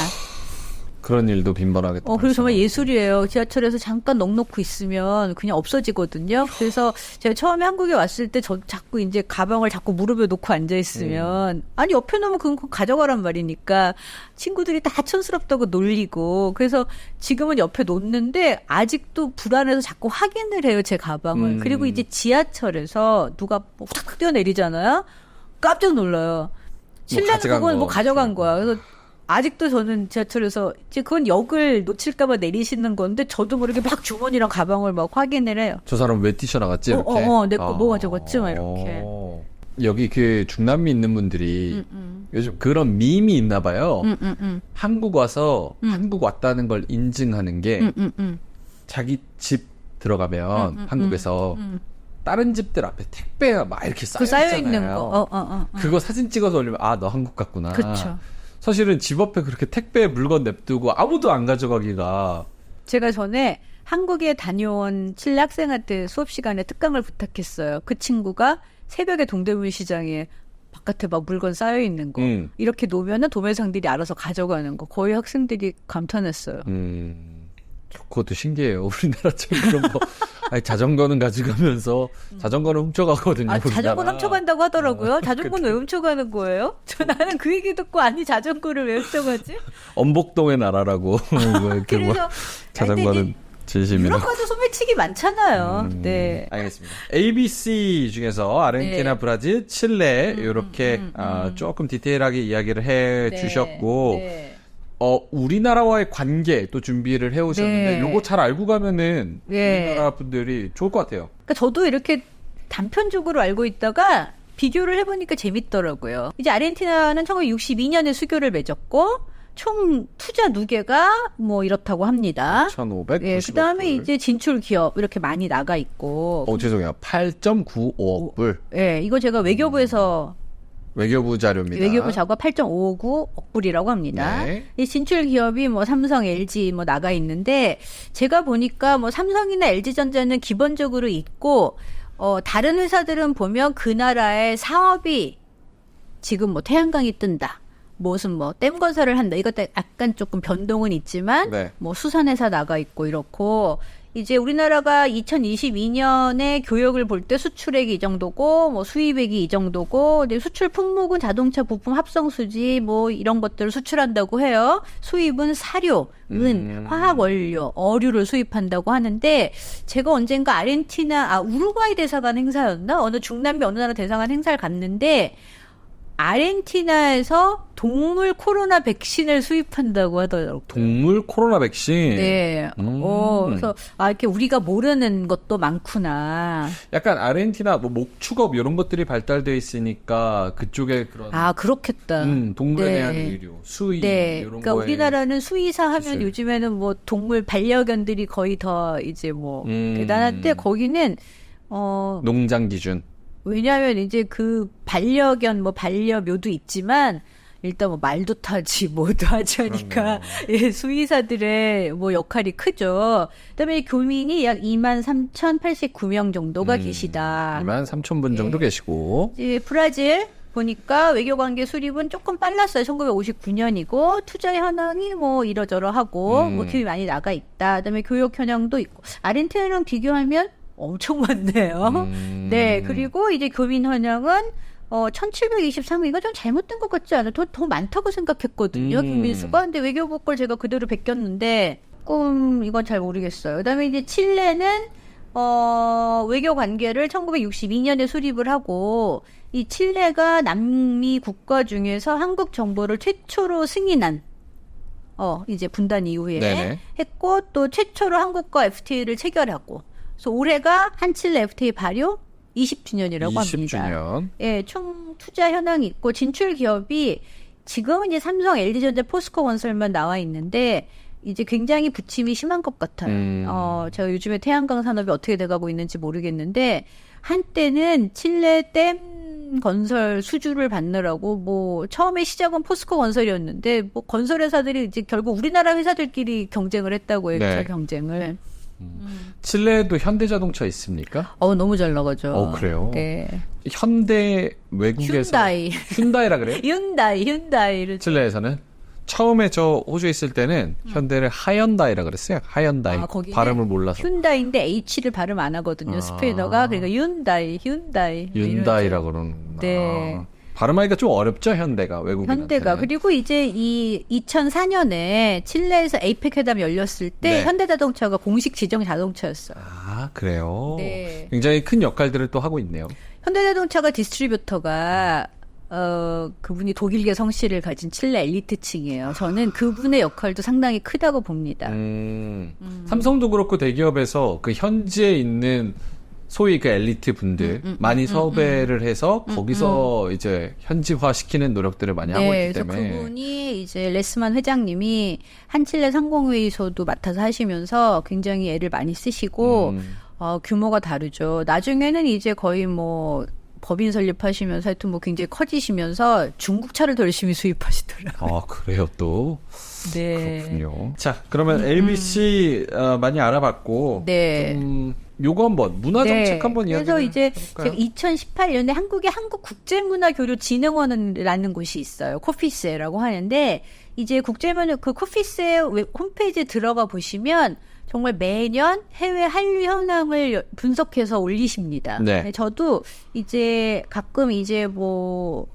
그런 일도 빈번하겠다. 그리고 정말 예술이에요. 지하철에서 잠깐 넋 놓고 있으면 그냥 없어지거든요. 그래서 제가 처음에 한국에 왔을 때 저 자꾸 이제 가방을 자꾸 무릎에 놓고 앉아 있으면 아니 옆에 놓으면 그건 가져가란 말이니까 친구들이 다 촌스럽다고 놀리고 그래서 지금은 옆에 놓는데 아직도 불안해서 자꾸 확인을 해요. 제 가방을. 그리고 이제 지하철에서 누가 뭐 탁 뛰어내리잖아요. 깜짝 놀라요. 칠레는 그건 뭐 가져간 거야. 그래서 아직도 저는 지하철에서 이제 그건 역을 놓칠까봐 내리시는 건데 저도 모르게 막 주머니랑 가방을 막 확인을 해요. 저 사람 왜 뛰쳐나갔지? 이렇게. 내 거 뭐가 적었지? 막 이렇게. 여기 그 중남미 있는 분들이 요즘 그런 밈이 있나 봐요. 한국 와서 한국 왔다는 걸 인증하는 게 자기 집 들어가면 한국에서 다른 집들 앞에 택배가 막 이렇게 쌓여 있는 거. 그거 사진 찍어서 올리면 아, 너 한국 갔구나. 그렇죠. 사실은 집 앞에 그렇게 택배 물건 냅두고 아무도 안 가져가기가. 제가 전에 한국에 다녀온 칠레 학생한테 수업 시간에 특강을 부탁했어요. 그 친구가 새벽에 동대문 시장에 바깥에 막 물건 쌓여 있는 거 이렇게 놓으면은 도매상들이 알아서 가져가는 거 거의 학생들이 감탄했어요. 그것도 신기해요. 우리나라처럼 그런 거. 아니, 자전거는 가져가면서 자전거는 훔쳐가거든요. 자전거는 훔쳐간다고 하더라고요. 자전거는 왜 훔쳐가는 거예요? 나는 그 얘기 듣고 아니 자전거를 왜 훔쳐가지? 엄복동의 나라라고. 이렇게 그래서 자전거는 진심이라고. 유럽 가도 소매치기 많잖아요. 네. 알겠습니다. ABC 중에서 아르헨티나, 브라질, 칠레 이렇게 조금 디테일하게 이야기를 해 주셨고 우리나라와의 관계 또 준비를 해오셨는데 요거 잘 알고 가면은 우리나라 분들이 좋을 것 같아요. 그러니까 저도 이렇게 단편적으로 알고 있다가 비교를 해보니까 재밌더라고요. 이제 아르헨티나는 1962년에 수교를 맺었고 총 투자 누계가 뭐 이렇다고 합니다. 1,590억 그다음에 이제 진출 기업 이렇게 많이 나가 있고. 죄송해요. 8.95억 불. 이거 제가 외교부에서 외교부 자료입니다. 외교부 자료가 8.59억 불이라고 합니다. 네. 이 진출 기업이 뭐 삼성, LG 뭐 나가 있는데 제가 보니까 뭐 삼성이나 LG전자는 기본적으로 있고 다른 회사들은 보면 그 나라의 사업이 지금 뭐 태양광이 뜬다. 무슨 뭐 댐 건설을 한다. 이것도 약간 조금 변동은 있지만 뭐 수산회사 나가 있고 이렇고 이제 우리나라가 2022년에 교역을 볼 때 수출액이 이 정도고 뭐 수입액이 이 정도고 근데 수출 품목은 자동차 부품 합성 수지 뭐 이런 것들을 수출한다고 해요. 수입은 사료, 은, 화학 원료, 어류를 수입한다고 하는데 제가 언젠가 아르헨티나, 우루과이 대사관 행사였나? 어느 중남미 어느 나라 대사관 행사를 갔는데 아르헨티나에서 동물 코로나 백신을 수입한다고 하더라고요. 동물 코로나 백신. 네. 그래서 이렇게 우리가 모르는 것도 많구나. 약간 아르헨티나 뭐 목축업 이런 것들이 발달돼 있으니까 그쪽에 그런 그렇겠다. 동물에 네. 대한 의료, 수의 네. 이런 그러니까 거에 우리나라는 수의사 하면 기술. 요즘에는 뭐 동물 반려견들이 거의 더 이제 뭐 대단한데 거기는 농장 기준. 왜냐하면 이제 그 반려견 뭐 반려묘도 있지만 일단 뭐 말도 타지 뭐도 하지 하니까 예, 수의사들의 뭐 역할이 크죠. 그다음에 교민이 약 23,089명 정도가 계시다. 23,000분 정도 계시고. 이제 브라질 보니까 외교관계 수립은 조금 빨랐어요. 1959년이고 투자 현황이 뭐 이러저러 하고 뭐 기업이 많이 나가 있다. 그다음에 교육 현황도 있고 아르헨티나랑 비교하면 엄청 많네요. 네, 그리고 이제 교민 현황은 1723이가 좀 잘못된 것 같지 않아요? 더 많다고 생각했거든요, 교민 수가. 근데 외교부 걸 제가 그대로 베꼈는데 조금 이건 잘 모르겠어요. 그다음에 이제 칠레는 외교 관계를 1962년에 수립을 하고 이 칠레가 남미 국가 중에서 한국 정부를 최초로 승인한 이제 분단 이후에 네네. 했고 또 최초로 한국과 FTA를 체결하고 그래서 올해가 한칠레 FTA 발효 20주년이라고 20주년. 합니다. 예, 총 투자 현황이 있고 진출 기업이 지금은 이제 삼성, LG전자, 포스코 건설만 나와 있는데 이제 굉장히 부침이 심한 것 같아요. 제가 요즘에 태양광 산업이 어떻게 돼가고 있는지 모르겠는데 한때는 칠레 댐 건설 수주를 받느라고 뭐 처음에 시작은 포스코 건설이었는데 뭐 건설 회사들이 이제 결국 우리나라 회사들끼리 경쟁을 했다고 해요. 네. 경쟁을. 칠레에도 현대자동차 있습니까? 너무 잘 나가죠. 그래요? 네. 현대 외국에서 휴다이. 휴다이라 그래요? 윤다이를. 칠레에서는 처음에 저 호주에 있을 때는 현대를 하현다이라 그랬어요. 하현다이. 거기는 발음을 몰라서. 휴다이인데 H를 발음 안 하거든요. 스페인어가. 그러니까 윤다이. 윤다이라 그러는. 네. 발음하기가 좀 어렵죠, 현대가 외국인한테. 현대가. 그리고 이제 이 2004년에 칠레에서 에이펙 회담 열렸을 때 네. 현대자동차가 공식 지정 자동차였어요. 그래요. 네. 굉장히 큰 역할들을 또 하고 있네요. 현대자동차가 디스트리뷰터가 그분이 독일계 성씨를 가진 칠레 엘리트층이에요. 저는 그분의 역할도 상당히 크다고 봅니다. 삼성도 그렇고 대기업에서 그 현지에 있는 소위 그 엘리트 분들 많이 섭외를 해서 거기서 이제 현지화 시키는 노력들을 많이 하고 있기 때문에. 그래서 그분이 이제 레스만 회장님이 한칠레 상공회의소도 맡아서 하시면서 굉장히 애를 많이 쓰시고 규모가 다르죠. 나중에는 이제 거의 뭐 법인 설립하시면서 하여튼 뭐 굉장히 커지시면서 중국 차를 더 열심히 수입하시더라고요. 그래요 또. 네. 그렇군요. 자, 그러면 LBC 많이 알아봤고. 네. 요거 한번 문화정책 한번 이야기. 그래서 이제 해볼까요? 제가 2018년에 한국에 한국국제문화교류진흥원이라는 곳이 있어요. 코피스라고 하는데 이제 국제문화 그 코피스의 홈페이지에 들어가 보시면 정말 매년 해외 한류 현황을 분석해서 올리십니다. 네. 저도 이제 가끔 이제 뭐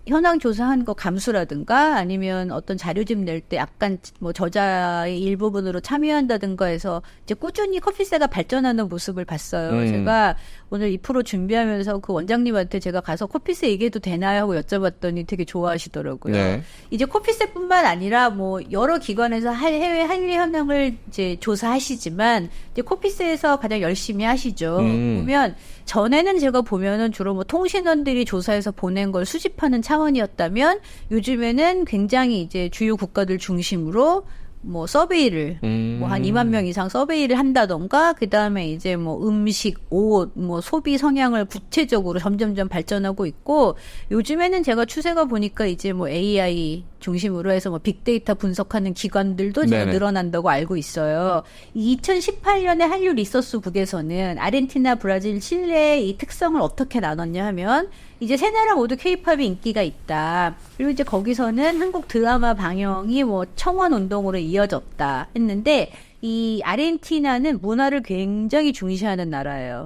현황 조사한 거 감수라든가 아니면 어떤 자료집 낼 때 약간 뭐 저자의 일부분으로 참여한다든가 해서 이제 꾸준히 커피세가 발전하는 모습을 봤어요. 제가 오늘 이 프로 준비하면서 그 원장님한테 제가 가서 커피세 얘기해도 되나요? 하고 여쭤봤더니 되게 좋아하시더라고요. 네. 이제 커피세뿐만 아니라 뭐 여러 기관에서 해외 한류 현황을 이제 조사하시지만 이제 커피세에서 가장 열심히 하시죠. 보면 전에는 제가 보면은 주로 뭐 통신원들이 조사해서 보낸 걸 수집하는 차원이었다면 요즘에는 굉장히 이제 주요 국가들 중심으로 뭐 서베이를 뭐 한 2만 명 이상 서베이를 한다던가 그다음에 이제 뭐 음식, 옷, 뭐 소비 성향을 구체적으로 점점점 발전하고 있고 요즘에는 제가 추세가 보니까 이제 뭐 AI 중심으로 해서 뭐 빅데이터 분석하는 기관들도 제가 네네. 늘어난다고 알고 있어요. 2018년에 한류 리서스북에서는 아르헨티나, 브라질, 칠레의 이 특성을 어떻게 나눴냐 하면 이제 세 나라 모두 케이팝이 인기가 있다. 그리고 이제 거기서는 한국 드라마 방영이 뭐 청원 운동으로 이어졌다 했는데 이 아르헨티나는 문화를 굉장히 중시하는 나라예요.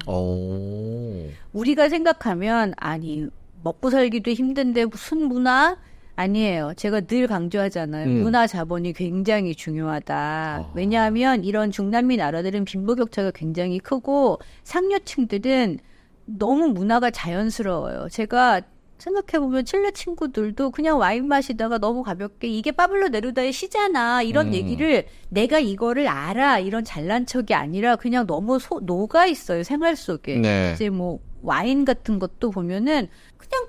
우리가 생각하면 아니 먹고 살기도 힘든데 무슨 문화? 아니에요. 제가 늘 강조하잖아요. 문화 자본이 굉장히 중요하다. 왜냐하면 이런 중남미 나라들은 빈부격차가 굉장히 크고 상류층들은 너무 문화가 자연스러워요. 제가 생각해보면 칠레 친구들도 그냥 와인 마시다가 너무 가볍게 이게 파블로 네루다의 시잖아 이런 얘기를 내가 이거를 알아 이런 잘난 척이 아니라 그냥 너무 녹아 있어요 생활 속에. 네. 이제 뭐 와인 같은 것도 보면은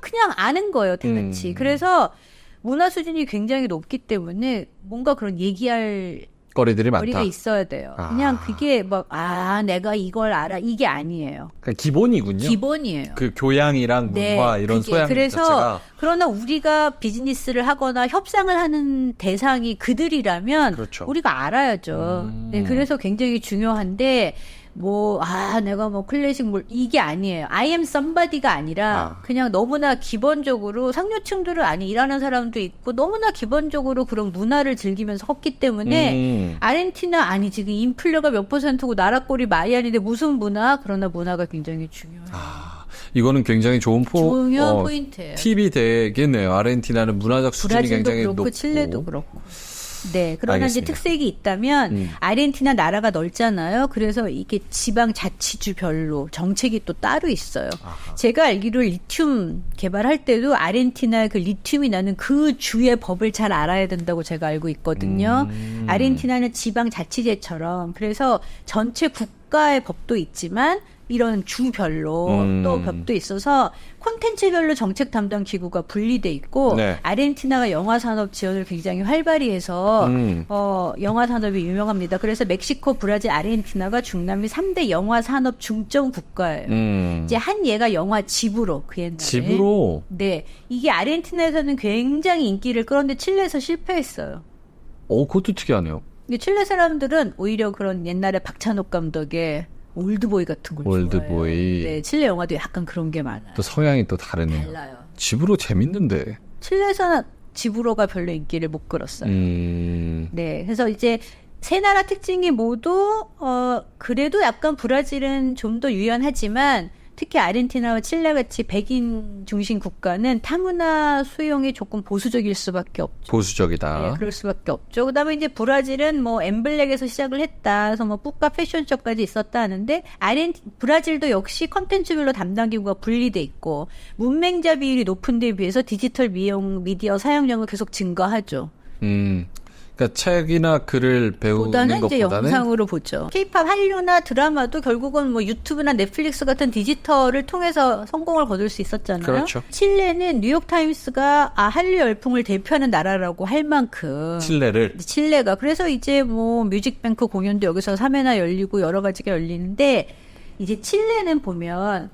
그냥 아는 거예요 다 같이. 그래서 문화 수준이 굉장히 높기 때문에 뭔가 그런 얘기할 거리들이 많다. 거리가 있어야 돼요. 그냥 그게 막 내가 이걸 알아 이게 아니에요. 그러니까 기본이군요. 기본이에요. 그 교양이랑 문화 이런 소양 그래서 자체가. 그러나 우리가 비즈니스를 하거나 협상을 하는 대상이 그들이라면 그렇죠. 우리가 알아야죠. 네, 그래서 굉장히 중요한데 내가 뭐 클래식 이게 아니에요. I am somebody가 아니라 그냥 너무나 기본적으로 상류층들은 일하는 사람도 있고 너무나 기본적으로 그런 문화를 즐기면서 컸기 때문에 아르헨티나 지금 인플레가 몇 %고 나라 꼴이 마이아니데 무슨 문화? 그러나 문화가 굉장히 중요해요. 이거는 굉장히 좋은 중요한 포인트예요. 팁이 되겠네요. 아르헨티나는 문화적 수준이 브라질도 굉장히 그렇고 높고. 칠레도 그렇고. 네, 그러나 알겠습니다. 이제 특색이 있다면 아르헨티나 나라가 넓잖아요. 그래서 이게 지방 자치주별로 정책이 또 따로 있어요. 제가 알기로 리튬 개발할 때도 아르헨티나의 그 리튬이 나는 그 주의 법을 잘 알아야 된다고 제가 알고 있거든요. 아르헨티나는 지방 자치제처럼 그래서 전체 국가의 법도 있지만 이런 주별로 또 법도 있어서 콘텐츠별로 정책 담당 기구가 분리돼 있고 네. 아르헨티나가 영화 산업 지원을 굉장히 활발히 해서 영화 산업이 유명합니다. 그래서 멕시코, 브라질, 아르헨티나가 중남미 3대 영화 산업 중점 국가예요. 이제 한 예가 영화 집으로 그 옛날에. 집으로? 네. 이게 아르헨티나에서는 굉장히 인기를 끌었는데 칠레에서 실패했어요. 그것도 특이하네요. 근데 칠레 사람들은 오히려 그런 옛날에 박찬욱 감독의 올드보이 같은 걸 올드보이. 좋아해요. 네, 칠레 영화도 약간 그런 게 많아요. 또 성향이 또 다르네요. 달라요. 집으로 재밌는데. 칠레에서는 집으로가 별로 인기를 못 끌었어요. 네, 그래서 이제 세 나라 특징이 모두 그래도 약간 브라질은 좀 더 유연하지만 특히 아르헨티나와 칠레 같이 백인 중심 국가는 타문화 수용이 조금 보수적일 수밖에 없죠. 보수적이다. 네, 그럴 수밖에 없죠. 그다음에 이제 브라질은 뭐 엠블랙에서 시작을 했다. 그래서 뭐 뿌까 패션쇼까지 있었다 하는데 브라질도 역시 컨텐츠별로 담당 기구가 분리돼 있고 문맹자 비율이 높은 데 비해서 디지털 미디어 사용량은 계속 증가하죠. 그러니까 책이나 글을 배우는 보다는 이제 것보다는 영상으로 보죠. K-팝 한류나 드라마도 결국은 뭐 유튜브나 넷플릭스 같은 디지털을 통해서 성공을 거둘 수 있었잖아요. 그렇죠. 칠레는 뉴욕타임스가 한류 열풍을 대표하는 나라라고 할 만큼 칠레가 그래서 이제 뭐 뮤직뱅크 공연도 여기서 3회나 열리고 여러 가지가 열리는데 이제 칠레는 보면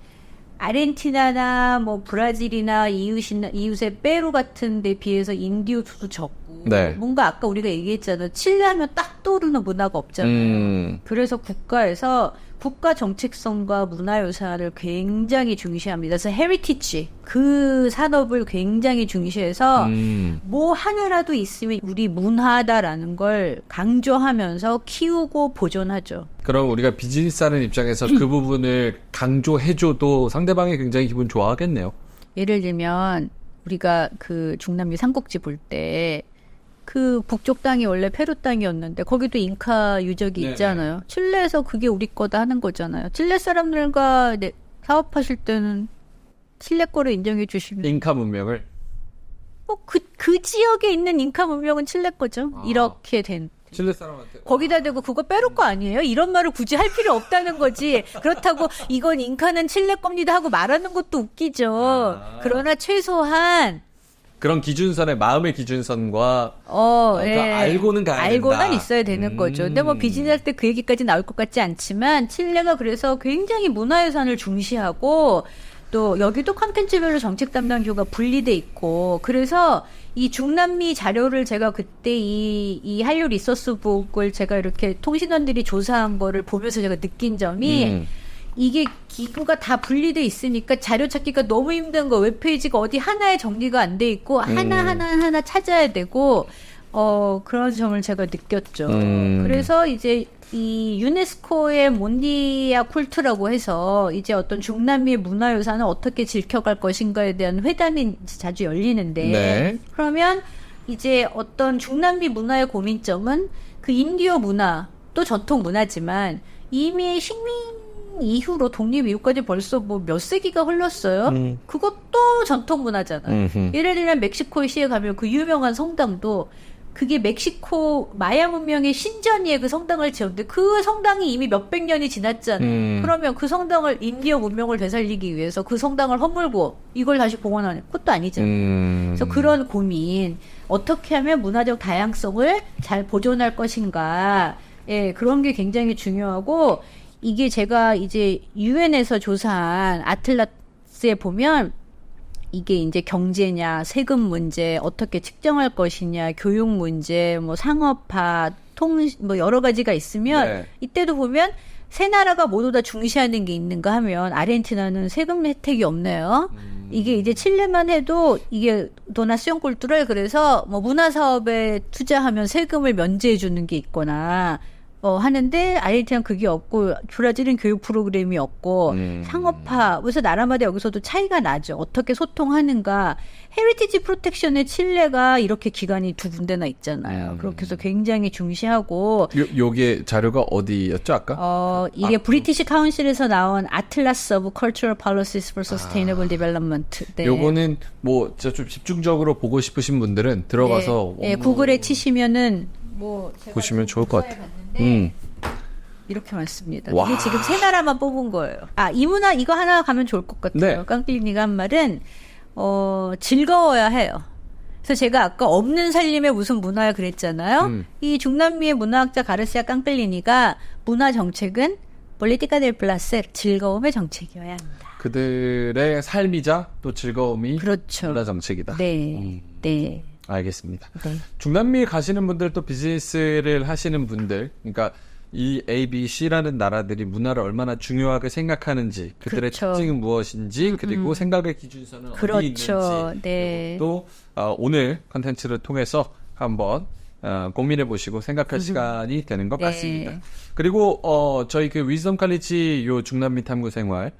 아르헨티나나 뭐 브라질이나 이웃의 페루 같은 데 비해서 인디오수도 적고 네. 뭔가 아까 우리가 얘기했잖아요. 칠레 하면 딱 떠오르는 문화가 없잖아요. 그래서 국가에서 국가 정체성과 문화유산을 굉장히 중시합니다. 그래서 헤리티지 그 산업을 굉장히 중시해서 뭐 하나라도 있으면 우리 문화다라는 걸 강조하면서 키우고 보존하죠. 그럼 우리가 비즈니스 하는 입장에서 그 부분을 강조해줘도 상대방이 굉장히 기분 좋아하겠네요. 예를 들면 우리가 그 중남미 삼국지 볼 때 그 북쪽 땅이 원래 페루 땅이었는데 거기도 잉카 유적이 있잖아요. 칠레에서 그게 우리 거다 하는 거잖아요. 칠레 사람들과 사업하실 때는 칠레 거를 인정해 주시면 잉카 문명을 그 지역에 있는 잉카 문명은 칠레 거죠. 이렇게 된 칠레 사람한테 거기다 대고 그거 페루 거 아니에요? 이런 말을 굳이 할 필요 없다는 거지. 그렇다고 이건 잉카는 칠레 겁니다 하고 말하는 것도 웃기죠. 그러나 최소한 그런 기준선의 마음의 기준선과 예. 알고는 가야 된다. 알고는 있어야 되는 거죠. 근데 뭐 비즈니스 할 때 그 얘기까지 나올 것 같지 않지만 칠레가 그래서 굉장히 문화유산을 중시하고 또 여기도 콘텐츠별로 정책 담당 기구가 분리돼 있고 그래서 이 중남미 자료를 제가 그때 이 한류 리소스북을 제가 이렇게 통신원들이 조사한 거를 보면서 제가 느낀 점이 이게 기구가 다 분리돼 있으니까 자료 찾기가 너무 힘든 거. 웹페이지가 어디 하나에 정리가 안 돼 있고 하나 찾아야 되고 그런 점을 제가 느꼈죠. 그래서 이제 이 유네스코의 몬디아 쿨트라고 해서 이제 어떤 중남미 문화유산을 어떻게 지켜갈 것인가에 대한 회담이 자주 열리는데 그러면 이제 어떤 중남미 문화의 고민점은 그 인디오 문화 또 전통 문화지만 이미 식민 이후로 독립 이후까지 벌써 뭐 몇 세기가 흘렀어요. 그것도 전통 문화잖아요. 예를 들면 멕시코시에 가면 그 유명한 성당도 그게 멕시코 마야 문명의 신전위에 그 성당을 지었는데 그 성당이 이미 몇백 년이 지났잖아요. 그러면 그 성당을 인디어 문명을 되살리기 위해서 그 성당을 허물고 이걸 다시 복원하는 것도 아니잖아요. 그래서 그런 고민, 어떻게 하면 문화적 다양성을 잘 보존할 것인가, 예, 그런 게 굉장히 중요하고, 이게 제가 이제 유엔에서 조사한 아틀라스에 보면 이게 이제 경제냐, 세금 문제, 어떻게 측정할 것이냐, 교육 문제, 뭐 상업화, 뭐 여러 가지가 있으면 네. 이때도 보면 세 나라가 모두 다 중시하는 게 있는가 하면 아르헨티나는 세금 혜택이 없네요. 이게 이제 칠레만 해도 이게 도나시온 꿀뚜를 그래서 뭐 문화 사업에 투자하면 세금을 면제해 주는 게 있거나 하는데 아르헨티나는 그게 없고 브라질은 교육 프로그램이 없고 상업화 그래서 나라마다 여기서도 차이가 나죠. 어떻게 소통하는가. 헤리티지 프로텍션의 칠레가 이렇게 기관이 두 군데나 있잖아요. 그렇게 해서 굉장히 중시하고 요게 자료가 어디였죠 아까? 이게 브리티시 카운실에서 나온 아틀라스 오브 컬처럴 policies for sustainable development. 네. 요거는 뭐 진짜 좀 집중적으로 보고 싶으신 분들은 들어가서 네, 구글에 치시면은 뭐 제가 보시면 좋을 것 같아요. 이렇게 많습니다. 와. 이게 지금 세 나라만 뽑은 거예요. 이 문화 이거 하나 가면 좋을 것 같아요. 네. 깡필리니가 한 말은 즐거워야 해요. 그래서 제가 아까 없는 살림의 무슨 문화야 그랬잖아요. 이 중남미의 문화학자 가르시아 깡필리니가 문화 정책은 política del placer, 즐거움의 정책이어야 합니다. 그들의 삶이자 또 즐거움이 그렇죠. 문화 정책이다. 네, 네. 알겠습니다. 네. 중남미 가시는 분들 또 비즈니스를 하시는 분들, 그러니까 이 A, B, C라는 나라들이 문화를 얼마나 중요하게 생각하는지, 그들의 그렇죠. 특징은 무엇인지, 그리고 생각의 기준선은 어디 그렇죠. 있는지, 네. 또 오늘 컨텐츠를 통해서 한번 고민해 보시고 생각할 시간이 되는 것 네. 같습니다. 그리고 저희 그 위즈덤 칼리지 요 중남미 탐구 생활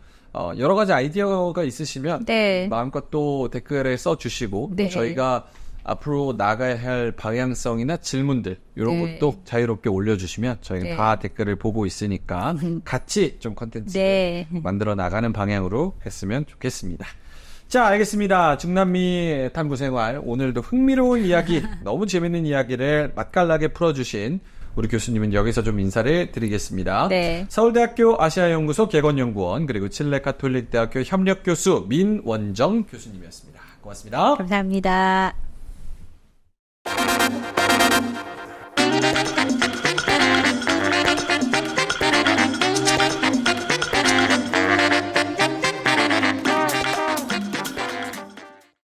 여러 가지 아이디어가 있으시면 네. 마음껏 또 댓글에 써주시고 네. 저희가 앞으로 나가야 할 방향성이나 질문들 이런 네. 것도 자유롭게 올려주시면 저희가 네. 다 댓글을 보고 있으니까 같이 좀 컨텐츠를 네. 만들어 나가는 방향으로 했으면 좋겠습니다. 자, 알겠습니다. 중남미 탐구 생활 오늘도 흥미로운 이야기, 너무 재밌는 이야기를 맛깔나게 풀어주신 우리 교수님은 여기서 좀 인사를 드리겠습니다. 네. 서울대학교 아시아연구소 개건연구원 그리고 칠레 가톨릭대학교 협력교수 민원정 교수님이었습니다. 고맙습니다. 감사합니다.